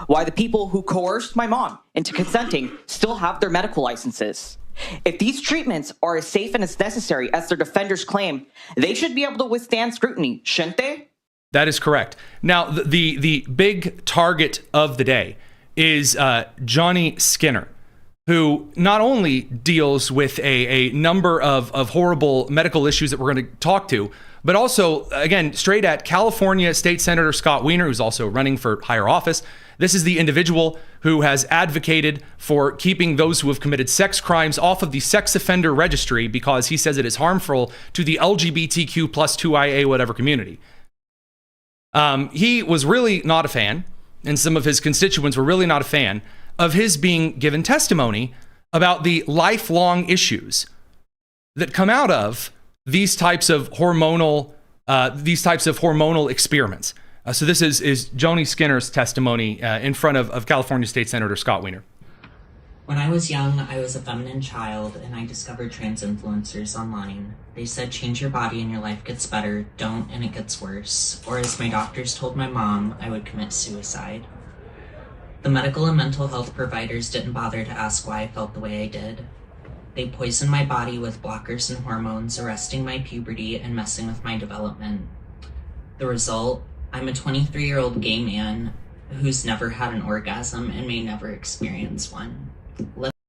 Why the people who coerced my mom into consenting still have their medical licenses. If these treatments are as safe and as necessary as their defenders claim, they should be able to withstand scrutiny, shouldn't they? That is correct. Now, the big target of the day is Johnny Skinner, who not only deals with a number of horrible medical issues that we're going to talk to, but also, again, straight at California State Senator Scott Wiener, who's also running for higher office. This is the individual who has advocated for keeping those who have committed sex crimes off of the sex offender registry because he says it is harmful to the LGBTQ plus 2IA whatever community. He was really not a fan, and some of his constituents were really not a fan of his being given testimony about the lifelong issues that come out of these types of hormonal experiments. So this is Joni Skinner's testimony in front of California State Senator Scott Wiener. When I was young, I was a feminine child, and I discovered trans influencers online. They said, change your body and your life gets better, don't and it gets worse. Or as my doctors told my mom, I would commit suicide. The medical and mental health providers didn't bother to ask why I felt the way I did. They poisoned my body with blockers and hormones, arresting my puberty and messing with my development. The result, I'm a 23-year-old gay man who's never had an orgasm and may never experience one.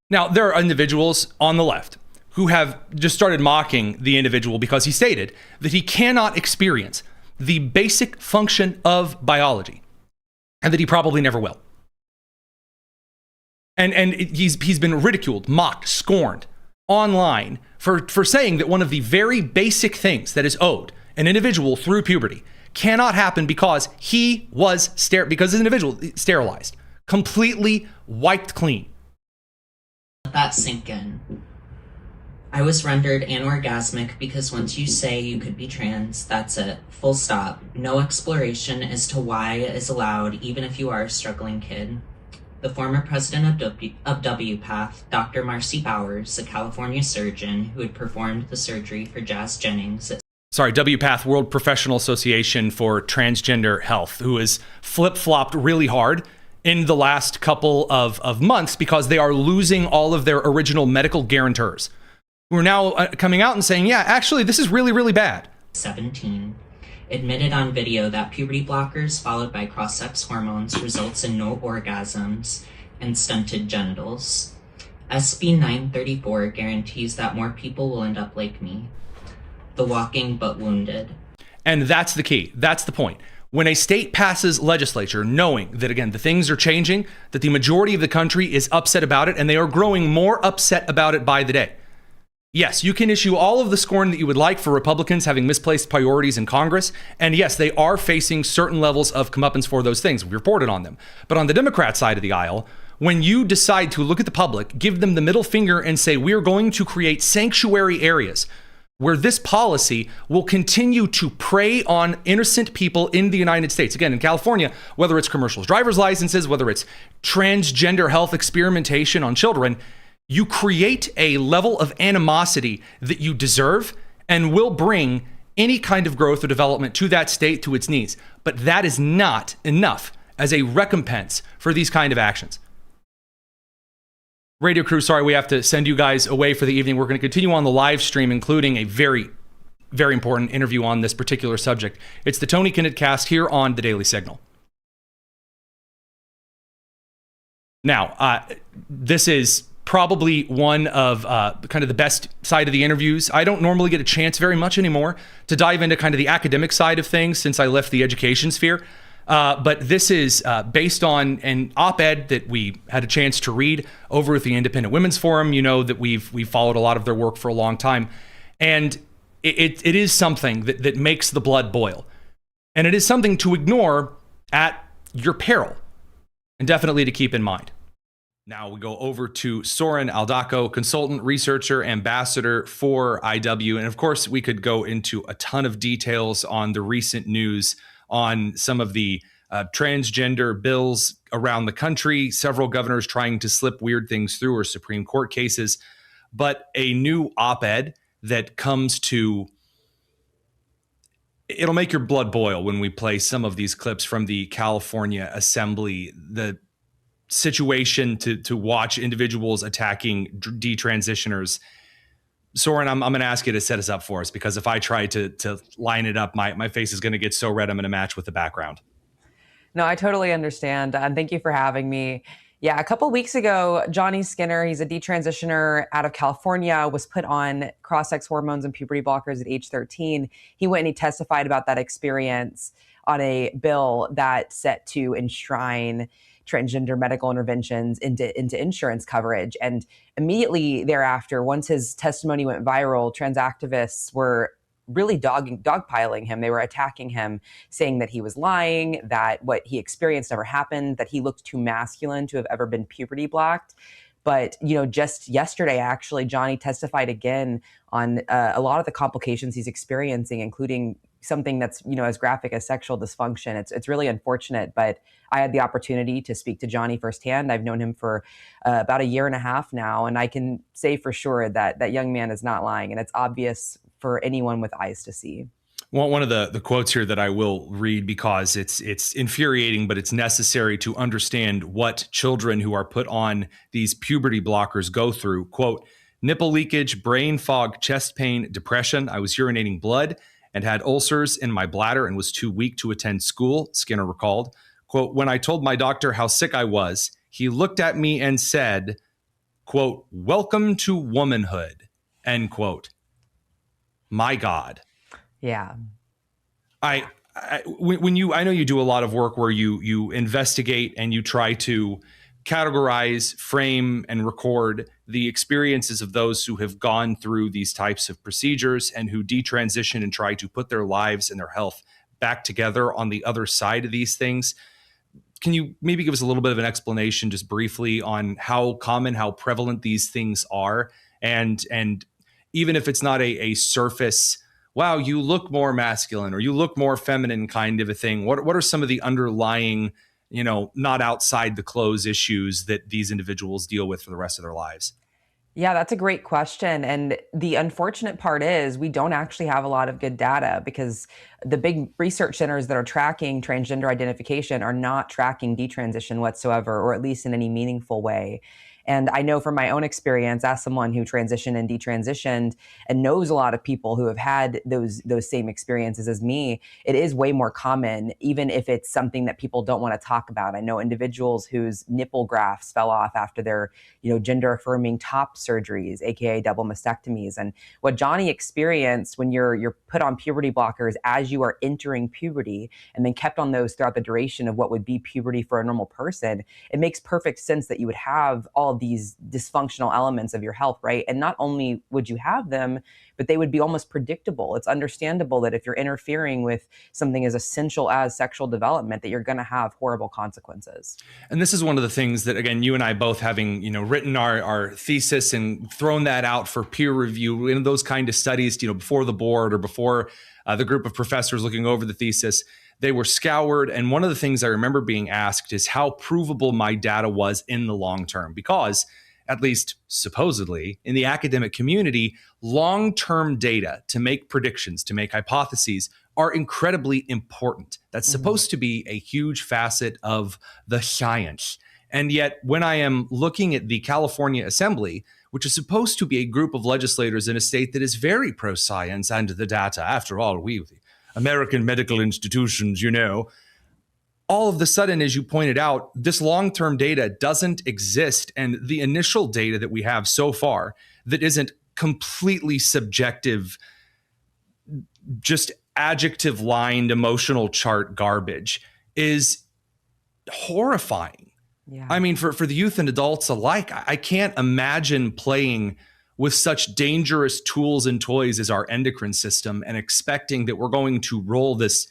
Now, there are individuals on the left who have just started mocking the individual because he stated that he cannot experience the basic function of biology and that he probably never will. And he's been ridiculed, mocked, scorned online for saying that one of the very basic things that is owed an individual through puberty cannot happen because he was because the individual sterilized, completely wiped clean. Let that sink in. I was rendered anorgasmic because once you say you could be trans, that's it. Full stop. No exploration as to why is allowed, even if you are a struggling kid. The former president of WPATH, Dr. Marcy Bowers, a California surgeon who had performed the surgery for Jazz Jennings. WPATH, World Professional Association for Transgender Health, who has flip-flopped really hard in the last couple of months because they are losing all of their original medical guarantors. who are now coming out and saying, yeah, actually, this is really, really bad. 17, admitted on video that puberty blockers followed by cross-sex hormones results in no orgasms and stunted genitals. SB 934 guarantees that more people will end up like me, the walking but wounded. And that's the key. That's the point. When a state passes legislature, knowing that, again, the things are changing, that the majority of the country is upset about it, and they are growing more upset about it by the day. Yes, you can issue all of the scorn that you would like for Republicans having misplaced priorities in Congress. And yes, they are facing certain levels of comeuppance for those things. We reported on them. But on the Democrat side of the aisle, when you decide to look at the public, give them the middle finger and say, we're going to create sanctuary areas where this policy will continue to prey on innocent people in the United States. Again, in California, whether it's commercial driver's licenses, whether it's transgender health experimentation on children, you create a level of animosity that you deserve and will bring any kind of growth or development to that state to its knees. But that is not enough as a recompense for these kind of actions. Radio crew, sorry, we have to send you guys away for the evening. We're going to continue on the live stream, including a very, very important interview on this particular subject. It's the Tony Kinnett Cast here on The Daily Signal. Now, this is probably one of kind of the best side of the interviews. I don't normally get a chance very much anymore to dive into kind of the academic side of things since I left the education sphere. But this is based on an op-ed that we had a chance to read over at the Independent Women's Forum. You know that we've followed a lot of their work for a long time. And it is something that makes the blood boil. And it is something to ignore at your peril and definitely to keep in mind. Now we go over to Soren Aldako, consultant, researcher, ambassador for IW. And of course, we could go into a ton of details on the recent news on some of the transgender bills around the country, several governors trying to slip weird things through or Supreme Court cases. But a new op-ed that comes to, it'll make your blood boil when we play some of these clips from the California Assembly, the situation to watch individuals attacking detransitioners. Soren, I'm going to ask you to set us up for us, because if I try to line it up, my face is going to get so red I'm going to match with the background. No, I totally understand. And thank you for having me. Yeah, a couple weeks ago, Johnny Skinner, he's a detransitioner out of California, was put on cross-sex hormones and puberty blockers at age 13. He went and he testified about that experience on a bill that's set to enshrine transgender medical interventions into insurance coverage. And immediately thereafter, once his testimony went viral, trans activists were really dogpiling him. They were attacking him, saying that he was lying, that what he experienced never happened, that he looked too masculine to have ever been puberty blocked. But, you know, just yesterday, actually, Johnny testified again on a lot of the complications he's experiencing, including something that's, you know, as graphic as sexual dysfunction. It's really unfortunate, but I had the opportunity to speak to Johnny firsthand. I've known him for about a year and a half now, and I can say for sure that that young man is not lying, and it's obvious for anyone with eyes to see. Well, one of the quotes here that I will read, because it's infuriating, but it's necessary to understand what children who are put on these puberty blockers go through. Quote, nipple leakage, brain fog, chest pain, depression. I was urinating blood and had ulcers in my bladder and was too weak to attend school, Skinner recalled. Quote, when I told my doctor how sick I was, he looked at me and said, quote, welcome to womanhood, end quote. My God. Yeah. I know you do a lot of work where you investigate and you try to categorize, frame, and record the experiences of those who have gone through these types of procedures and who detransition and try to put their lives and their health back together on the other side of these things. Can you maybe give us a little bit of an explanation just briefly on how common, how prevalent these things are? And even if it's not a surface, wow, you look more masculine or you look more feminine kind of a thing, what are some of the underlying, you know, not outside the clothes issues that these individuals deal with for the rest of their lives? Yeah, that's a great question. And the unfortunate part is we don't actually have a lot of good data, because the big research centers that are tracking transgender identification are not tracking detransition whatsoever, or at least in any meaningful way. And I know from my own experience as someone who transitioned and detransitioned and knows a lot of people who have had those same experiences as me, it is way more common, even if it's something that people don't want to talk about. I know individuals whose nipple grafts fell off after their, gender affirming top surgeries, aka double mastectomies. And what Johnny experienced when you're put on puberty blockers as you are entering puberty and then kept on those throughout the duration of what would be puberty for a normal person, it makes perfect sense that you would have all of these dysfunctional elements of your health, right? And not only would you have them, but they would be almost predictable. It's understandable that if you're interfering with something as essential as sexual development, that you're going to have horrible consequences. And this is one of the things that, again, you and I both having, written our thesis and thrown that out for peer review in those kind of studies, before the board or before the group of professors looking over the thesis, they were scoured. And one of the things I remember being asked is how provable my data was in the long term, because at least supposedly in the academic community, long-term data to make predictions, to make hypotheses are incredibly important. That's supposed to be a huge facet of the science. And yet when I am looking at the California Assembly, which is supposed to be a group of legislators in a state that is very pro-science and the data, after all, we, the American medical institutions, all of the sudden, as you pointed out, this long-term data doesn't exist. And the initial data that we have so far that isn't completely subjective, just adjective-lined emotional chart garbage is horrifying. Yeah. I mean, for the youth and adults alike, I can't imagine playing with such dangerous tools and toys as our endocrine system and expecting that we're going to roll this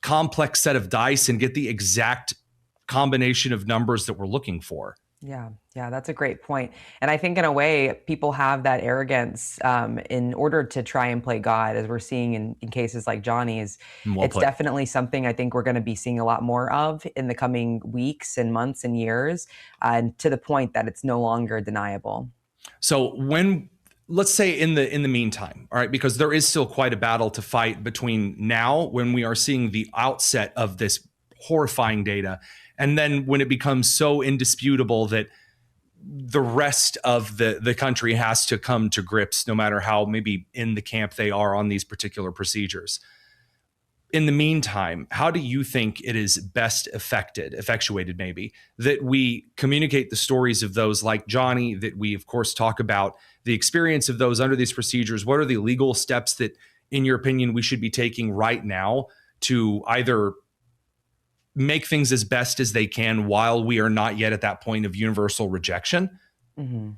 complex set of dice and get the exact combination of numbers that we're looking for. Yeah, that's a great point. And I think in a way, people have that arrogance in order to try and play God, as we're seeing in cases like Johnny's. It's definitely something I think we're going to be seeing a lot more of in the coming weeks and months and years, and to the point that it's no longer deniable. So let's say in the meantime, all right, because there is still quite a battle to fight between now when we are seeing the outset of this horrifying data, and then when it becomes so indisputable that the rest of the country has to come to grips, no matter how maybe in the camp they are on these particular procedures. In the meantime, how do you think it is best effectuated maybe, that we communicate the stories of those like Johnny, that we, of course, talk about the experience of those under these procedures? What are the legal steps that, in your opinion, we should be taking right now to either make things as best as they can while we are not yet at that point of universal rejection? Mm-hmm.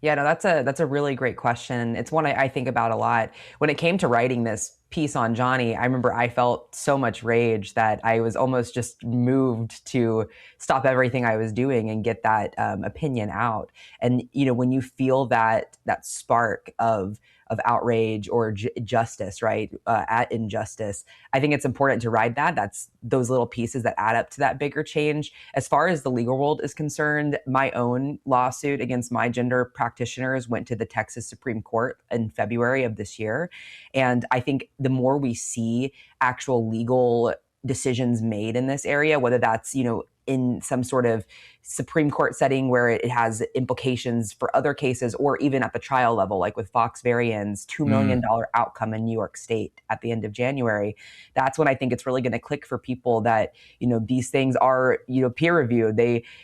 Yeah, no, that's a really great question. It's one I think about a lot. When it came to writing this piece on Johnny, I remember I felt so much rage that I was almost just moved to stop everything I was doing and get that opinion out. And when you feel that spark of outrage or justice, right, at injustice, I think it's important to ride that. That's those little pieces that add up to that bigger change. As far as the legal world is concerned, my own lawsuit against my gender practitioners went to the Texas Supreme Court in February of this year. And I think the more we see actual legal decisions made in this area, whether that's, in some sort of Supreme Court setting where it has implications for other cases, or even at the trial level, like with Fox Varian's $2 million outcome in New York State at the end of January, that's when I think it's really going to click for people that, these things are, peer reviewed.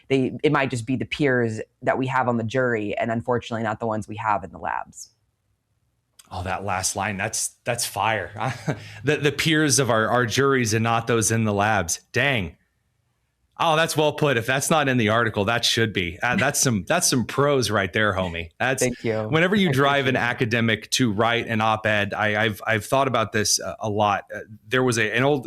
It might just be the peers that we have on the jury, and unfortunately not the ones we have in the labs. Oh, that last line, that's fire. the peers of our juries and not those in the labs. Dang. Oh, that's well put. If that's not in the article, that should be. That's some prose right there, homie. Thank you. Whenever you drive an academic to write an op-ed, I've thought about this a lot. There was an old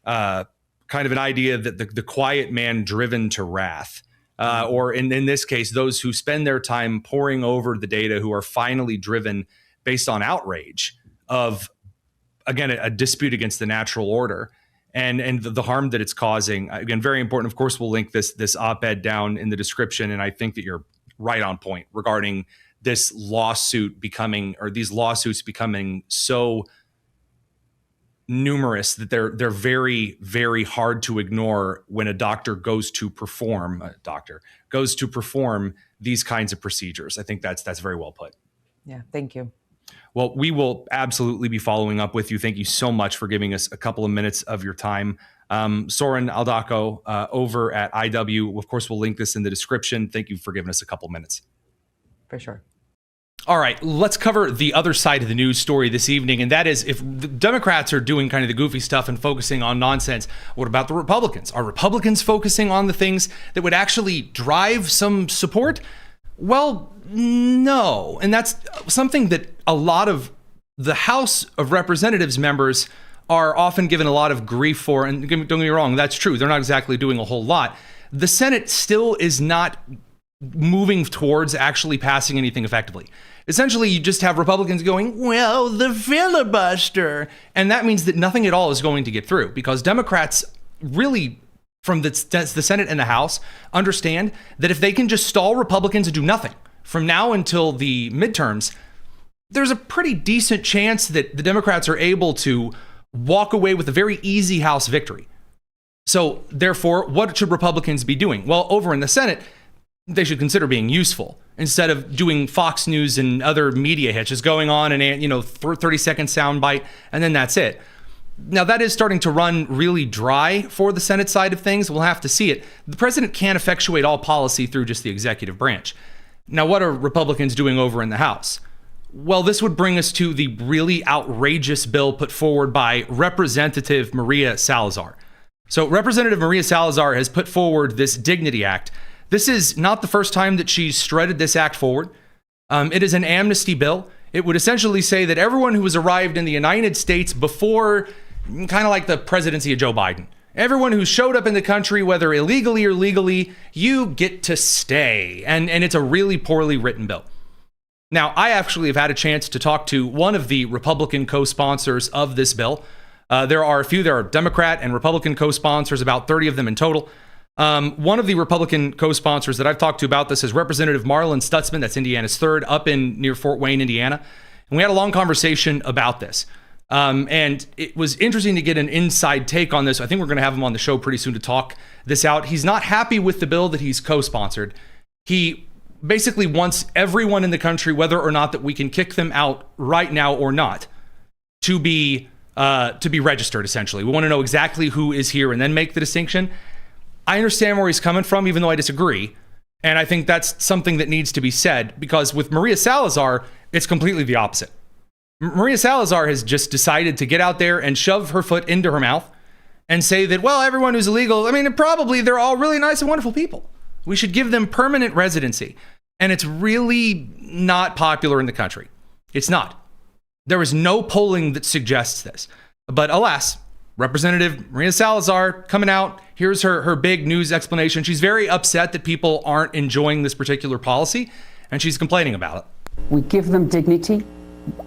kind of an idea that the quiet man driven to wrath, or in this case, those who spend their time poring over the data, who are finally driven based on outrage of, again, a dispute against the natural order. And the harm that it's causing. Again, very important. Of course, we'll link this op-ed down in the description. And I think that you're right on point regarding this lawsuit becoming, or these lawsuits becoming so numerous that they're very, very hard to ignore when a doctor goes to perform these kinds of procedures. I think that's very well put. Yeah, thank you. Well, we will absolutely be following up with you. Thank you so much for giving us a couple of minutes of your time. Soren Aldako over at IW. Of course, we'll link this in the description. Thank you for giving us a couple minutes. For sure. All right, let's cover the other side of the news story this evening, and that is if the Democrats are doing kind of the goofy stuff and focusing on nonsense, what about the Republicans? Are Republicans focusing on the things that would actually drive some support? Well, no. And that's something that a lot of the House of Representatives members are often given a lot of grief for. And don't get me wrong, that's true. They're not exactly doing a whole lot. The Senate still is not moving towards actually passing anything effectively. Essentially, you just have Republicans going, well, the filibuster. And that means that nothing at all is going to get through because Democrats really, from the Senate and the House, understand that if they can just stall Republicans and do nothing from now until the midterms, there's a pretty decent chance that the Democrats are able to walk away with a very easy House victory. So therefore, what should Republicans be doing? Well, over in the Senate, they should consider being useful instead of doing Fox News and other media hitches, going on and 30-second soundbite, and then that's it. Now, that is starting to run really dry for the Senate side of things. We'll have to see it. The president can't effectuate all policy through just the executive branch. Now, what are Republicans doing over in the House? Well, this would bring us to the really outrageous bill put forward by Representative Maria Salazar. So Representative Maria Salazar has put forward this Dignity Act. This is not the first time that she's strutted this act forward. It is an amnesty bill. It would essentially say that everyone who has arrived in the United States before, kind of like the presidency of Joe Biden, everyone who showed up in the country, whether illegally or legally, you get to stay. And it's a really poorly written bill. Now, I actually have had a chance to talk to one of the Republican co-sponsors of this bill. There are Democrat and Republican co-sponsors, about 30 of them in total. One of the Republican co-sponsors that I've talked to about this is Representative Marlin Stutzman, that's Indiana's 3rd, up near Fort Wayne, Indiana. And we had a long conversation about this. And it was interesting to get an inside take on this. I think we're going to have him on the show pretty soon to talk this out. He's not happy with the bill that he's co-sponsored. He basically wants everyone in the country, whether or not that we can kick them out right now or not, to be registered, essentially. We want to know exactly who is here and then make the distinction. I understand where he's coming from, even though I disagree. And I think that's something that needs to be said, because with Maria Salazar, it's completely the opposite. Maria Salazar has just decided to get out there and shove her foot into her mouth and say that, well, everyone who's illegal, probably they're all really nice and wonderful people. We should give them permanent residency. And it's really not popular in the country. It's not. There is no polling that suggests this. But alas, Representative Maria Salazar coming out. Here's her big news explanation. She's very upset that people aren't enjoying this particular policy, and she's complaining about it. We give them dignity.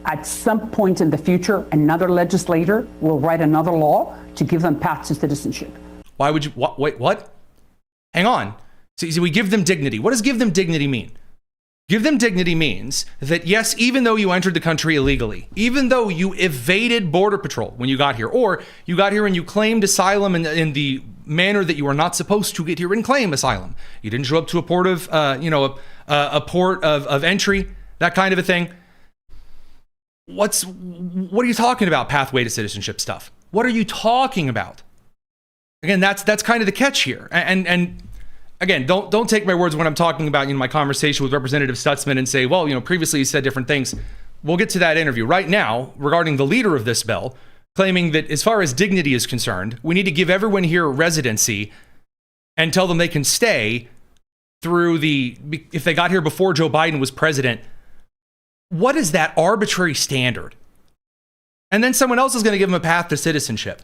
At some point in the future, another legislator will write another law to give them paths to citizenship. Why would you? Wait, what? Hang on. So we give them dignity. What does give them dignity mean? Give them dignity means that, yes, even though you entered the country illegally, even though you evaded Border Patrol when you got here, or you got here and you claimed asylum in the manner that you are not supposed to get here and claim asylum. You didn't show up to a port of, a port of entry, that kind of a thing. What are you talking about, pathway to citizenship stuff? What are you talking about? Again, that's kind of the catch here. And again, don't take my words when I'm talking about my conversation with Representative Stutzman and say, well, previously he said different things. We'll get to that interview. Right now, regarding the leader of this bill, claiming that as far as dignity is concerned, we need to give everyone here residency and tell them they can stay if they got here before Joe Biden was president. What is that arbitrary standard? And then someone else is going to give them a path to citizenship.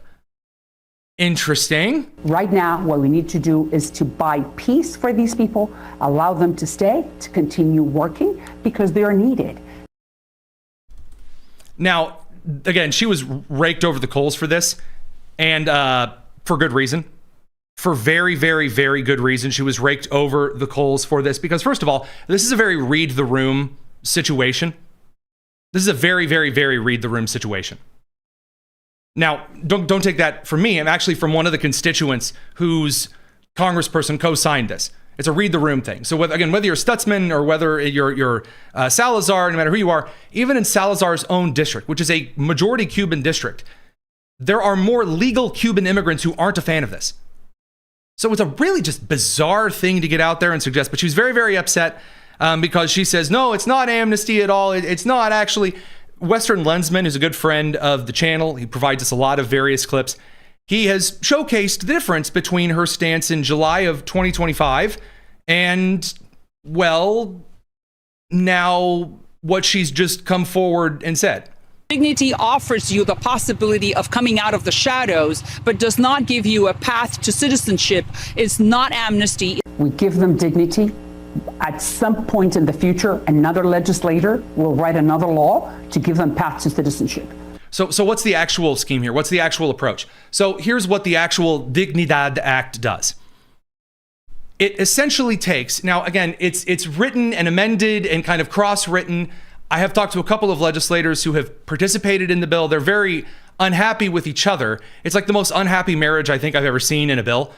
Interesting. Right now, what we need to do is to buy peace for these people, allow them to stay, to continue working, because they are needed. Now, again, she was raked over the coals for this, and for good reason. For very, very, very good reason. She was raked over the coals for this, because first of all, this is a very read the room situation. This is a very, very, very read the room situation. Now, don't take that from me. I'm actually from one of the constituents whose congressperson co-signed this. It's a read the room thing. So whether you're Stutzman or whether you're Salazar, no matter who you are, even in Salazar's own district, which is a majority Cuban district, there are more legal Cuban immigrants who aren't a fan of this. So it's a really just bizarre thing to get out there and suggest. But she was very, very upset because she says, no, it's not amnesty at all. It's not actually. Western Lensman, who's a good friend of the channel, he provides us a lot of various clips. He has showcased the difference between her stance in July of 2025 and, well, now what she's just come forward and said. Dignity offers you the possibility of coming out of the shadows, but does not give you a path to citizenship. It's not amnesty. We give them dignity. At some point in the future, another legislator will write another law to give them paths to citizenship. So what's the actual scheme here? What's the actual approach? So here's what the actual Dignidad Act does. It essentially takes, now again, it's written and amended and kind of cross-written. I have talked to a couple of legislators who have participated in the bill. They're very unhappy with each other. It's like the most unhappy marriage I think I've ever seen in a bill.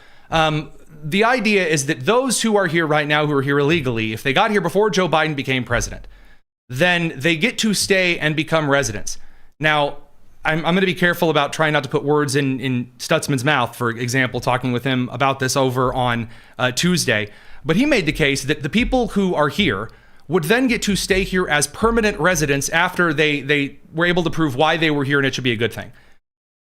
The idea is that those who are here right now, who are here illegally, if they got here before Joe Biden became president, then they get to stay and become residents. Now, I'm going to be careful about trying not to put words in Stutzman's mouth, for example, talking with him about this over on Tuesday. But he made the case that the people who are here would then get to stay here as permanent residents after they were able to prove why they were here, and it should be a good thing.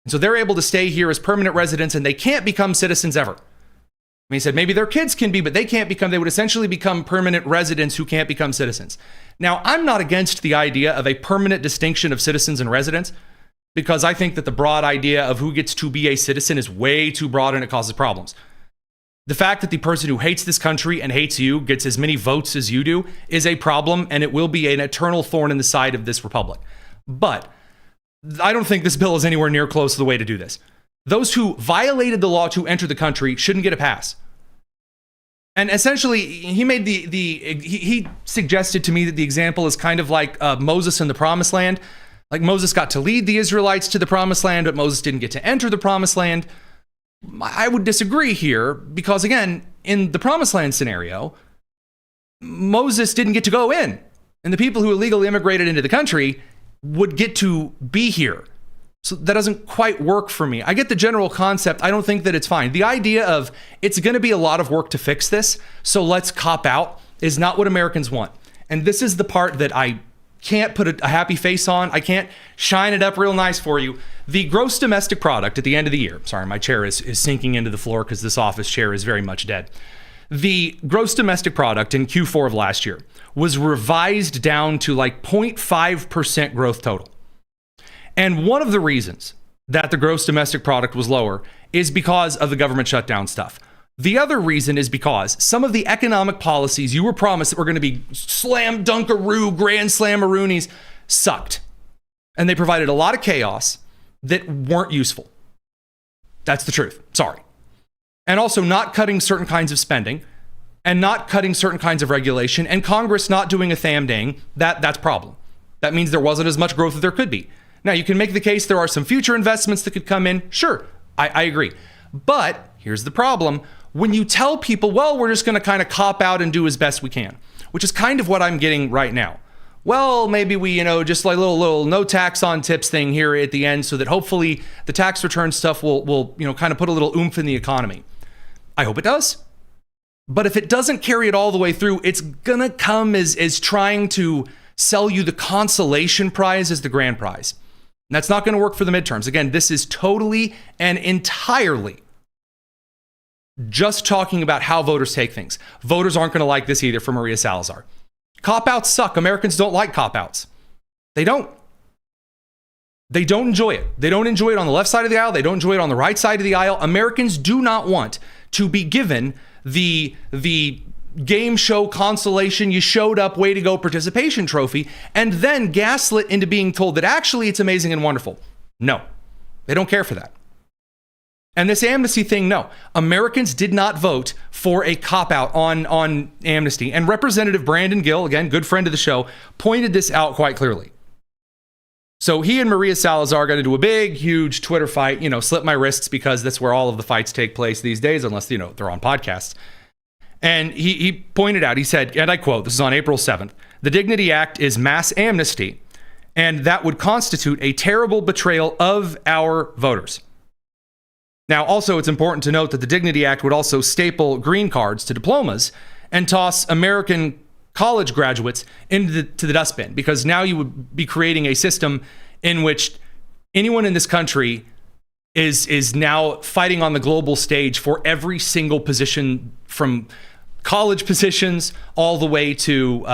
And so they're able to stay here as permanent residents, and they can't become citizens ever. I mean, he said maybe their kids can be, but they can't become. They would essentially become permanent residents who can't become citizens. Now, I'm not against the idea of a permanent distinction of citizens and residents, because I think that the broad idea of who gets to be a citizen is way too broad and it causes problems. The fact that the person who hates this country and hates you gets as many votes as you do is a problem, and it will be an eternal thorn in the side of this republic. But I don't think this bill is anywhere near close to the way to do this. Those who violated the law to enter the country shouldn't get a pass. And essentially, he made he suggested to me that the example is kind of like Moses in the Promised Land. Like Moses got to lead the Israelites to the Promised Land, but Moses didn't get to enter the Promised Land. I would disagree here because, again, in the Promised Land scenario, Moses didn't get to go in. And the people who illegally immigrated into the country would get to be here. So that doesn't quite work for me. I get the general concept. I don't think that it's fine. The idea of it's going to be a lot of work to fix this, so let's cop out, is not what Americans want. And this is the part that I can't put a happy face on. I can't shine it up real nice for you. The gross domestic product at the end of the year. Sorry, my chair is sinking into the floor because this office chair is very much dead. The gross domestic product in Q4 of last year was revised down to like 0.5% growth total. And one of the reasons that the gross domestic product was lower is because of the government shutdown stuff. The other reason is because some of the economic policies you were promised that were going to be slam dunkaroo, grand slammaroonies sucked. And they provided a lot of chaos that weren't useful. That's the truth. Sorry. And also not cutting certain kinds of spending and not cutting certain kinds of regulation and Congress not doing a dang, that's a problem. That means there wasn't as much growth as there could be. Now, you can make the case there are some future investments that could come in. Sure, I agree. But here's the problem. When you tell people, well, we're just going to kind of cop out and do as best we can, which is kind of what I'm getting right now. Well, maybe we, just like a little no tax on tips thing here at the end so that hopefully the tax return stuff will kind of put a little oomph in the economy. I hope it does. But if it doesn't carry it all the way through, it's going to come as trying to sell you the consolation prize as the grand prize. And that's not going to work for the midterms. Again, this is totally and entirely just talking about how voters take things. Voters aren't going to like this either for Maria Salazar. Cop-outs suck. Americans don't like cop-outs. They don't. They don't enjoy it. They don't enjoy it on the left side of the aisle. They don't enjoy it on the right side of the aisle. Americans do not want to be given the game show consolation, you showed up, way to go participation trophy, and then gaslit into being told that actually it's amazing and wonderful. No, they don't care for that. And this amnesty thing, no. Americans did not vote for a cop-out on amnesty. And Representative Brandon Gill, again, good friend of the show, pointed this out quite clearly. So he and Maria Salazar got into a big, huge Twitter fight, slit my wrists because that's where all of the fights take place these days, unless, they're on podcasts. And he pointed out, he said, and I quote, this is on April 7th, "The Dignity Act is mass amnesty, and that would constitute a terrible betrayal of our voters." Now, also, it's important to note that the Dignity Act would also staple green cards to diplomas and toss American college graduates into the dustbin, because now you would be creating a system in which anyone in this country is now fighting on the global stage for every single position, from college positions all the way to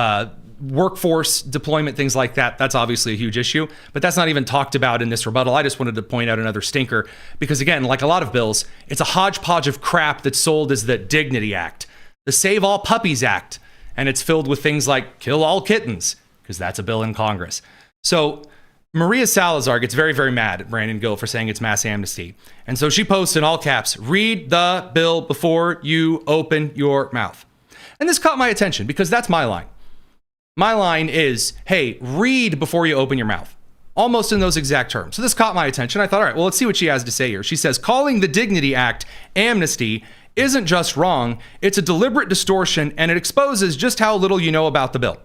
workforce deployment, things like that. That's obviously a huge issue, but that's not even talked about in this rebuttal. I just wanted to point out another stinker because, again, like a lot of bills, it's a hodgepodge of crap that's sold as the Dignity Act, the Save All Puppies Act, and it's filled with things like kill all kittens, because that's a bill in Congress. So Maria Salazar gets very, very mad at Brandon Gill for saying it's mass amnesty. And so she posts in all caps, "Read the bill before you open your mouth." And this caught my attention because that's my line. My line is, hey, read before you open your mouth. Almost in those exact terms. So this caught my attention. I thought, all right, well, let's see what she has to say here. She says, "Calling the Dignity Act amnesty isn't just wrong, it's a deliberate distortion, and it exposes just how little you know about the bill."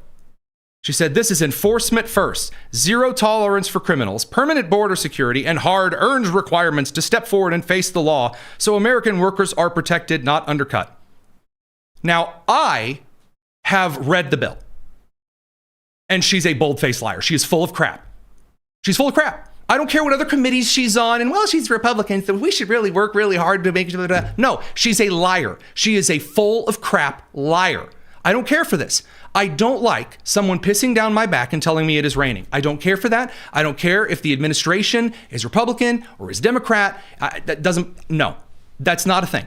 She said, "This is enforcement first, zero tolerance for criminals, permanent border security, and hard-earned requirements to step forward and face the law so American workers are protected, not undercut." Now, I have read the bill, and she's a bold-faced liar. She is full of crap. She's full of crap. I don't care what other committees she's on, and well, she's Republican, so we should really work really hard to make it. No, she's a liar. She is a full of crap liar. I don't care for this. I don't like someone pissing down my back and telling me it is raining. I don't care for that. I don't care if the administration is Republican or is Democrat. No, that's not a thing.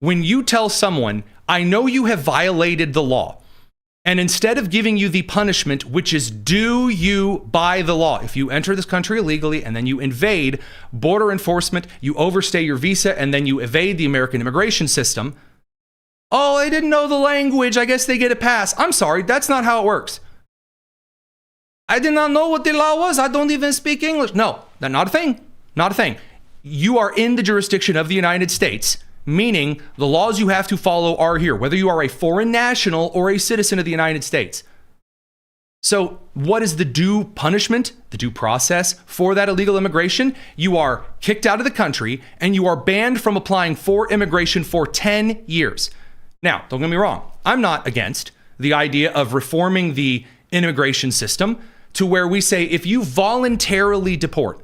When you tell someone, I know you have violated the law, and instead of giving you the punishment, which is due you by the law, if you enter this country illegally and then you invade border enforcement, you overstay your visa, and then you evade the American immigration system, oh, I didn't know the language, I guess they get a pass. I'm sorry, that's not how it works. I did not know what the law was. I don't even speak English. No, that's not a thing. Not a thing. You are in the jurisdiction of the United States, meaning the laws you have to follow are here, whether you are a foreign national or a citizen of the United States. So what is the due punishment, the due process for that illegal immigration? You are kicked out of the country and you are banned from applying for immigration for 10 years. Now, don't get me wrong. I'm not against the idea of reforming the immigration system to where we say, if you voluntarily deport,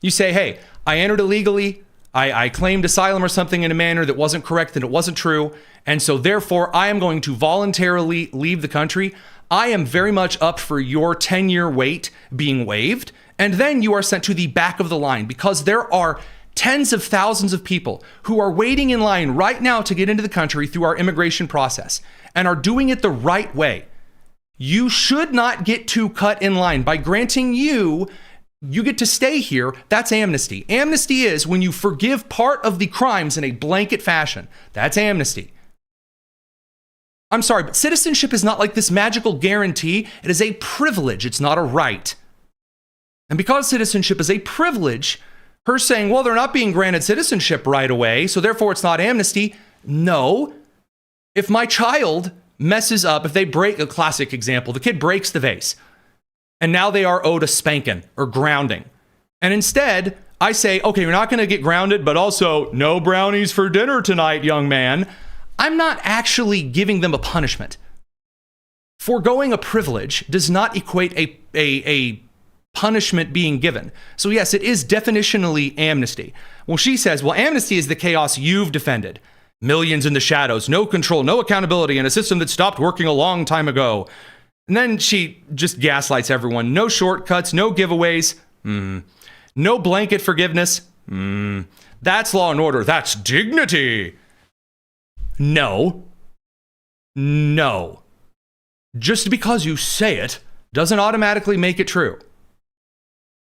you say, hey, I entered illegally, I claimed asylum or something in a manner that wasn't correct and it wasn't true, and so therefore I am going to voluntarily leave the country. I am very much up for your 10-year wait being waived, and then you are sent to the back of the line, because there are tens of thousands of people who are waiting in line right now to get into the country through our immigration process and are doing it the right way. You should not get too cut in line by granting you get to stay here. That's amnesty. Amnesty is when you forgive part of the crimes in a blanket fashion. That's amnesty. I'm sorry, but citizenship is not like this magical guarantee. It is a privilege. It's not a right. And because citizenship is a privilege, her saying, well, they're not being granted citizenship right away, so therefore it's not amnesty. No. If my child messes up, if they break, a classic example, the kid breaks the vase, and now they are owed a spanking or grounding. And instead, I say, okay, you're not going to get grounded, but also no brownies for dinner tonight, young man. I'm not actually giving them a punishment. Foregoing a privilege does not equate a punishment being given. So yes, it is definitionally amnesty. Well, she says, well, amnesty is the chaos you've defended. Millions in the shadows, no control, no accountability, and a system that stopped working a long time ago. And then she just gaslights everyone. No shortcuts, no giveaways. No blanket forgiveness. That's law and order. That's dignity. No. Just because you say it doesn't automatically make it true.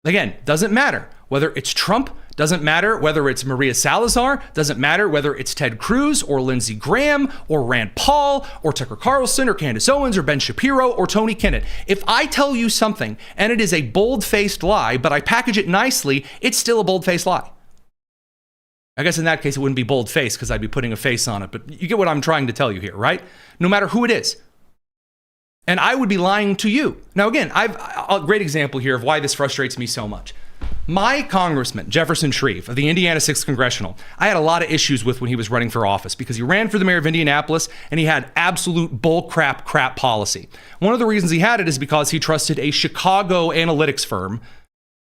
Again, doesn't matter whether it's Trump, Doesn't matter whether it's Maria Salazar, doesn't matter whether it's Ted Cruz or Lindsey Graham or Rand Paul or Tucker Carlson or Candace Owens or Ben Shapiro or Tony Kinnett. If I tell you something and it is a bold-faced lie, but I package it nicely, it's still a bold-faced lie. I guess in that case, it wouldn't be bold-faced because I'd be putting a face on it, but you get what I'm trying to tell you here, right? No matter who it is. And I would be lying to you. Now, again, I've a great example here of why this frustrates me so much. My congressman, Jefferson Shreve of the Indiana 6th Congressional, I had a lot of issues with when he was running for office because he ran for the mayor of Indianapolis and he had absolute crap policy. One of the reasons he had it is because he trusted a Chicago analytics firm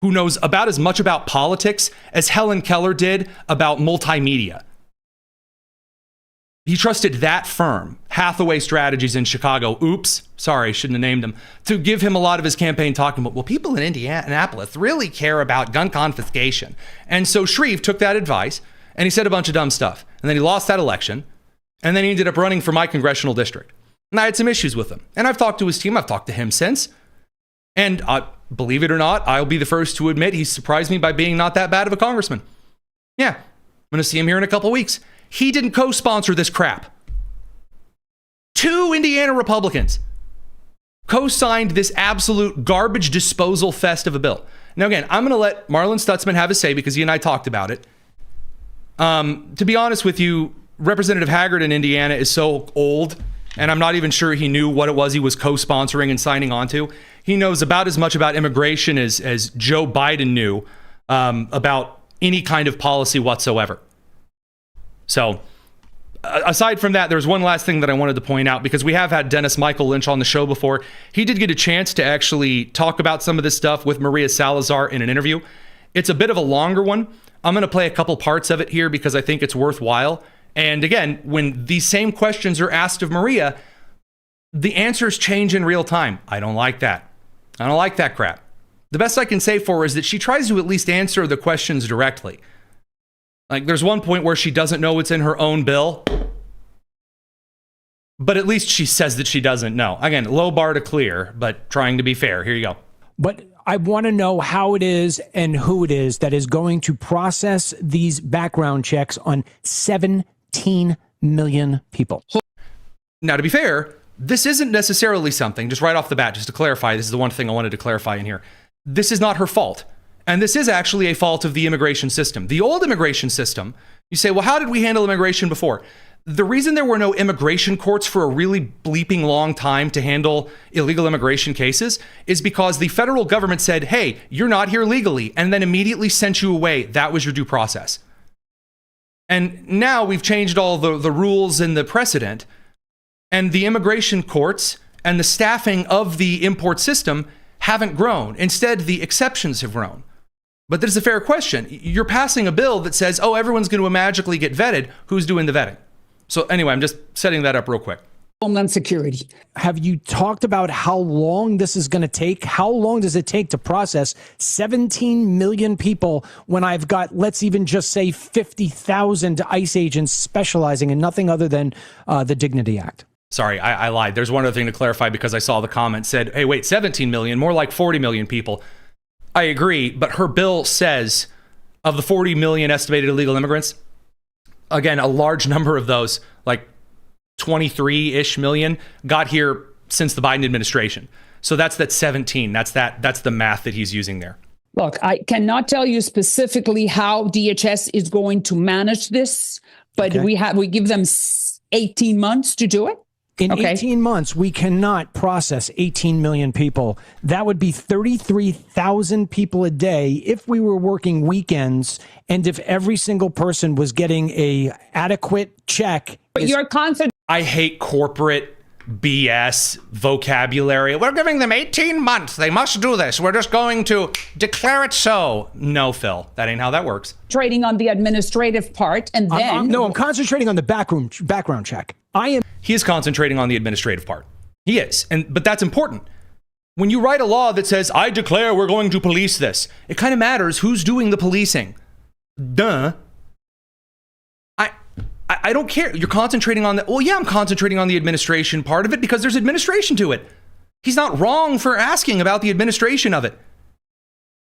who knows about as much about politics as Helen Keller did about multimedia. He trusted that firm, Hathaway Strategies in Chicago, sorry, shouldn't have named him, to give him a lot of his campaign talking about, well, people in Indianapolis really care about gun confiscation. And so Shreve took that advice and he said a bunch of dumb stuff. And then he lost that election. And then he ended up running for my congressional district. And I had some issues with him. And I've talked to his team. I've talked to him since. And believe it or not, I'll be the first to admit he surprised me by being not that bad of a congressman. Yeah, I'm going to see him here in a couple weeks. He didn't co-sponsor this crap. 2 Indiana Republicans co-signed this absolute garbage disposal fest of a bill. Now, again, I'm going to let Marlon Stutzman have his say because he and I talked about it. To be honest with you, Representative Haggard in Indiana is so old, and I'm not even sure he knew what it was he was co-sponsoring and signing on to. He knows about as much about immigration as Joe Biden knew about any kind of policy whatsoever. So, aside from that, there's one last thing that I wanted to point out because we have had Dennis Michael Lynch on the show before. He did get a chance to actually talk about some of this stuff with Maria Salazar in an interview. It's a bit of a longer one. I'm going to play a couple parts of it here because I think it's worthwhile. And again, when these same questions are asked of Maria, the answers change in real time. I don't like that. I don't like that crap. The best I can say for her is that she tries to at least answer the questions directly. Like, there's one point where she doesn't know what's in her own bill, but at least she says that she doesn't know. Again, low bar to clear, but trying to be fair. Here you go. But I want to know how it is and who it is that is going to process these background checks on 17 million people. Now, to be fair, this isn't necessarily something, just right off the bat, just to clarify, this is the one thing I wanted to clarify in here. This is not her fault. And this is actually a fault of the immigration system. The old immigration system, you say, well, how did we handle immigration before? The reason there were no immigration courts for a really bleeping long time to handle illegal immigration cases is because the federal government said, hey, you're not here legally, and then immediately sent you away. That was your due process. And now we've changed all the rules and the precedent, and the immigration courts and the staffing of the import system haven't grown. Instead, the exceptions have grown. But this is a fair question. You're passing a bill that says, oh, everyone's going to magically get vetted. Who's doing the vetting? So anyway, I'm just setting that up real quick. Homeland Security. Have you talked about how long this is going to take? How long does it take to process 17 million people when I've got, let's even just say 50,000 ICE agents specializing in nothing other than the Dignity Act? Sorry, I lied. There's one other thing to clarify because I saw the comment said, hey, wait, 17 million, more like 40 million people. I agree, but her bill says of the 40 million estimated illegal immigrants, again, a large number of those, like 23-ish million, got here since the Biden administration. So that's that 17. That's the math that he's using there. Look, I cannot tell you specifically how DHS is going to manage this, but okay. we give them 18 months to do it. In 18 months, we cannot process 18 million people. That would be 33,000 people a day if we were working weekends and if every single person was getting a adequate check. But you're confident. I hate corporate BS vocabulary. We're giving them 18 months. They must do this. We're just going to declare it so. No, Phil, that ain't how that works. Trading on the administrative part and then... I'm concentrating on the background check. He is concentrating on the administrative part. He is. But that's important. When you write a law that says, I declare we're going to police this, it kind of matters who's doing the policing. Duh. I don't care. You're concentrating on that. Well, yeah, I'm concentrating on the administration part of it because there's administration to it. He's not wrong for asking about the administration of it.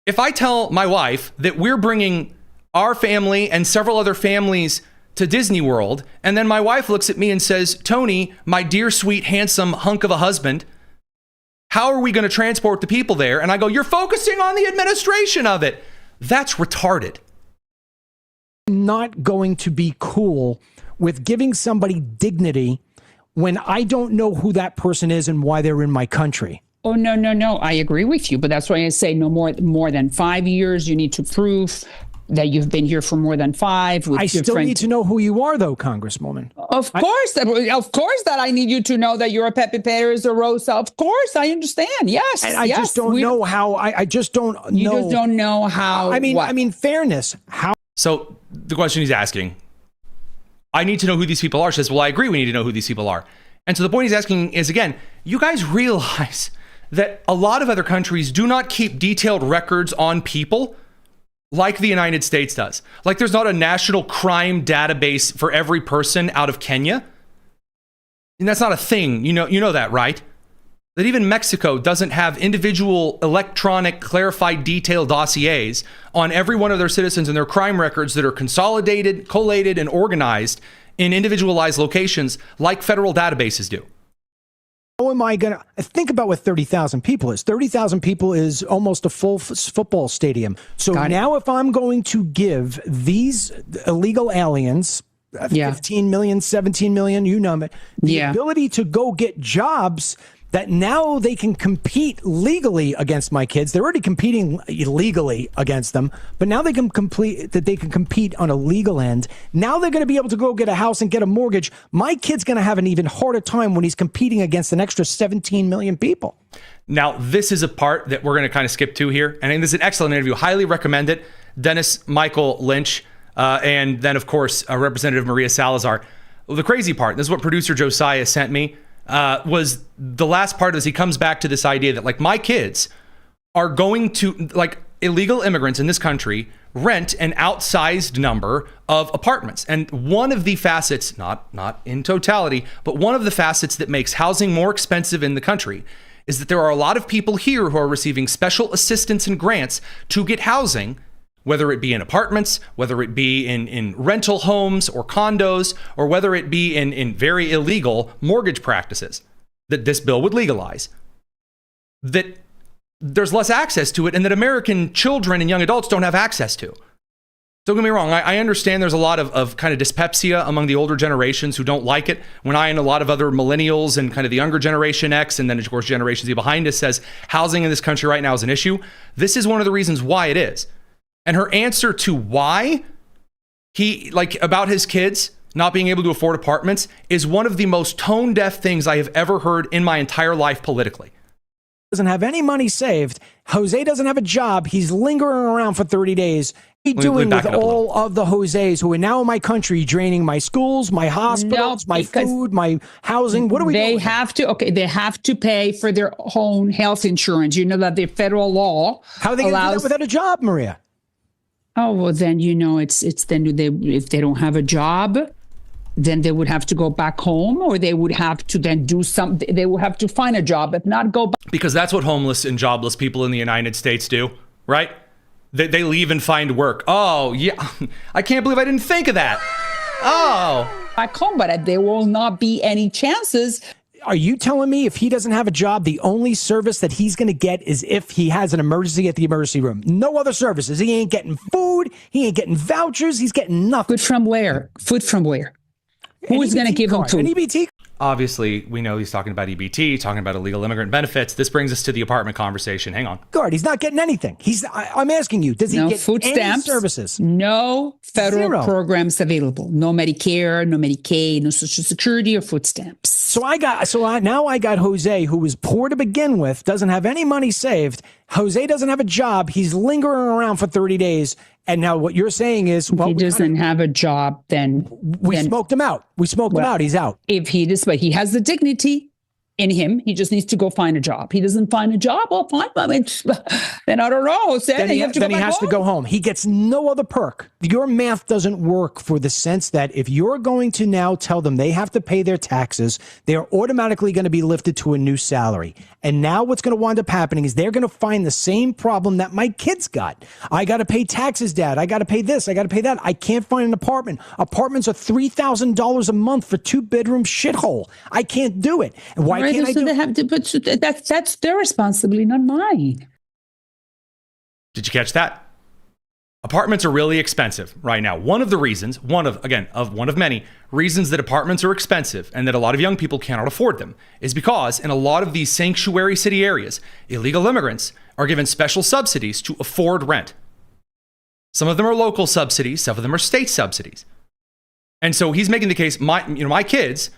If I tell my wife that we're bringing our family and several other families to Disney World. And then my wife looks at me and says, Tony, my dear, sweet, handsome hunk of a husband, how are we going to transport the people there? And I go, you're focusing on the administration of it. That's retarded. Not going to be cool with giving somebody dignity when I don't know who that person is and why they're in my country. Oh, no. I agree with you. But that's why I say no more than 5 years. You need to prove that you've been here for more than 5. I still need to know who you are, though, Congresswoman. Of course that I need you to know that you're a Pepe Perez or Rosa. Of course, I understand. Yes. And I just don't know how. I just don't know. You just don't know how. I mean, fairness. How? So the question he's asking, I need to know who these people are. She says, well, I agree. We need to know who these people are. And so the point he's asking is, again, you guys realize that a lot of other countries do not keep detailed records on people like the United States does. Like there's not a national crime database for every person out of Kenya. And that's not a thing. You know that, right? That even Mexico doesn't have individual electronic clarified detailed dossiers on every one of their citizens and their crime records that are consolidated, collated, and organized in individualized locations like federal databases do. How am I going to think about what 30,000 people is? 30,000 people is almost a full football stadium. So now if I'm going to give these illegal aliens 15 million, 17 million, you know it, the ability to go get jobs that now they can compete legally against my kids. They're already competing illegally against them, but now they can compete on a legal end. Now they're going to be able to go get a house and get a mortgage. My kid's going to have an even harder time when he's competing against an extra 17 million people. Now, this is a part that we're going to kind of skip to here. And I think this is an excellent interview. Highly recommend it. Dennis Michael Lynch, and then, of course, Representative Maria Salazar. Well, the crazy part, this is what producer Josiah sent me, was the last part of this. He comes back to this idea that, like, my kids are going to, like, illegal immigrants in this country rent an outsized number of apartments. And one of the facets, not in totality, but one of the facets that makes housing more expensive in the country is that there are a lot of people here who are receiving special assistance and grants to get housing, whether it be in apartments, whether it be in rental homes or condos, or whether it be in very illegal mortgage practices that this bill would legalize, that there's less access to it and that American children and young adults don't have access to. Don't get me wrong, I understand there's a lot of kind of dyspepsia among the older generations who don't like it. When I and a lot of other millennials and kind of the younger generation X, and then of course Generation Z behind us, says housing in this country right now is an issue, this is one of the reasons why it is. And her answer to why he, like, about his kids not being able to afford apartments is one of the most tone-deaf things I have ever heard in my entire life politically. Doesn't have any money saved. Jose doesn't have a job. He's lingering around for 30 days. What are you doing with all of the Jose's who are now in my country, draining my schools, my hospitals, my food, my housing? What are we doing? They have to pay for their own health insurance. You know that the federal law How are they going to do that without a job, Maria? Oh, well, then, it's then if they don't have a job, then they would have to go back home, or they would have to then do something. They would have to find a job, if not go back. Because that's what homeless and jobless people in the United States do, right? They leave and find work. Oh, yeah. I can't believe I didn't think of that. Oh. Back home, but there will not be any chances. Are you telling me if he doesn't have a job, the only service that he's going to get is if he has an emergency at the emergency room? No other services. He ain't getting food. He ain't getting vouchers. He's getting nothing. Food from where? Who is going to give him food? An EBT? Obviously, we know he's talking about EBT, talking about illegal immigrant benefits. This brings us to the apartment conversation. Hang on. Guard, he's not getting anything. I'm asking you, does he get food any stamps, services? No federal Zero. programs available. No Medicare, no Medicaid, no Social Security or food stamps. So now I got Jose, who was poor to begin with, doesn't have any money saved. Jose doesn't have a job. He's lingering around for 30 days. And now what you're saying is, if he doesn't have a job, then we smoked him out. We smoked him out. He's out. If he does, but he has the dignity. in him. He just needs to go find a job. He doesn't find a job, well, fine. I mean, then I don't know. Then he has to go home. He gets no other perk. Your math doesn't work for the sense that if you're going to now tell them they have to pay their taxes, they're automatically going to be lifted to a new salary. And now what's going to wind up happening is they're going to find the same problem that my kids got. I got to pay taxes, Dad. I got to pay this. I got to pay that. I can't find an apartment. Apartments are $3,000 a month for 2-bedroom shithole. I can't do it. And why can't I do it? But that's their responsibility, not mine. Did you catch that? Apartments are really expensive right now. One of the reasons, one of many reasons that apartments are expensive and that a lot of young people cannot afford them is because in a lot of these sanctuary city areas, illegal immigrants are given special subsidies to afford rent. Some of them are local subsidies, some of them are state subsidies. And so he's making the case, my kids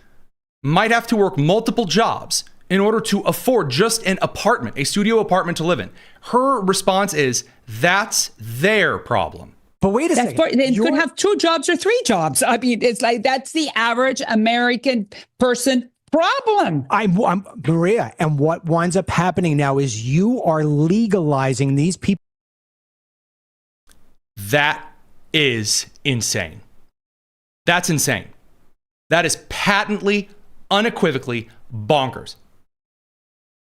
might have to work multiple jobs in order to afford just an apartment, a studio apartment to live in. Her response is, that's their problem. But wait a second. They could have 2 jobs or 3 jobs. I mean, it's like, that's the average American person problem. I'm Maria, and what winds up happening now is you are legalizing these people. That is insane. That's insane. That is patently, unequivocally bonkers.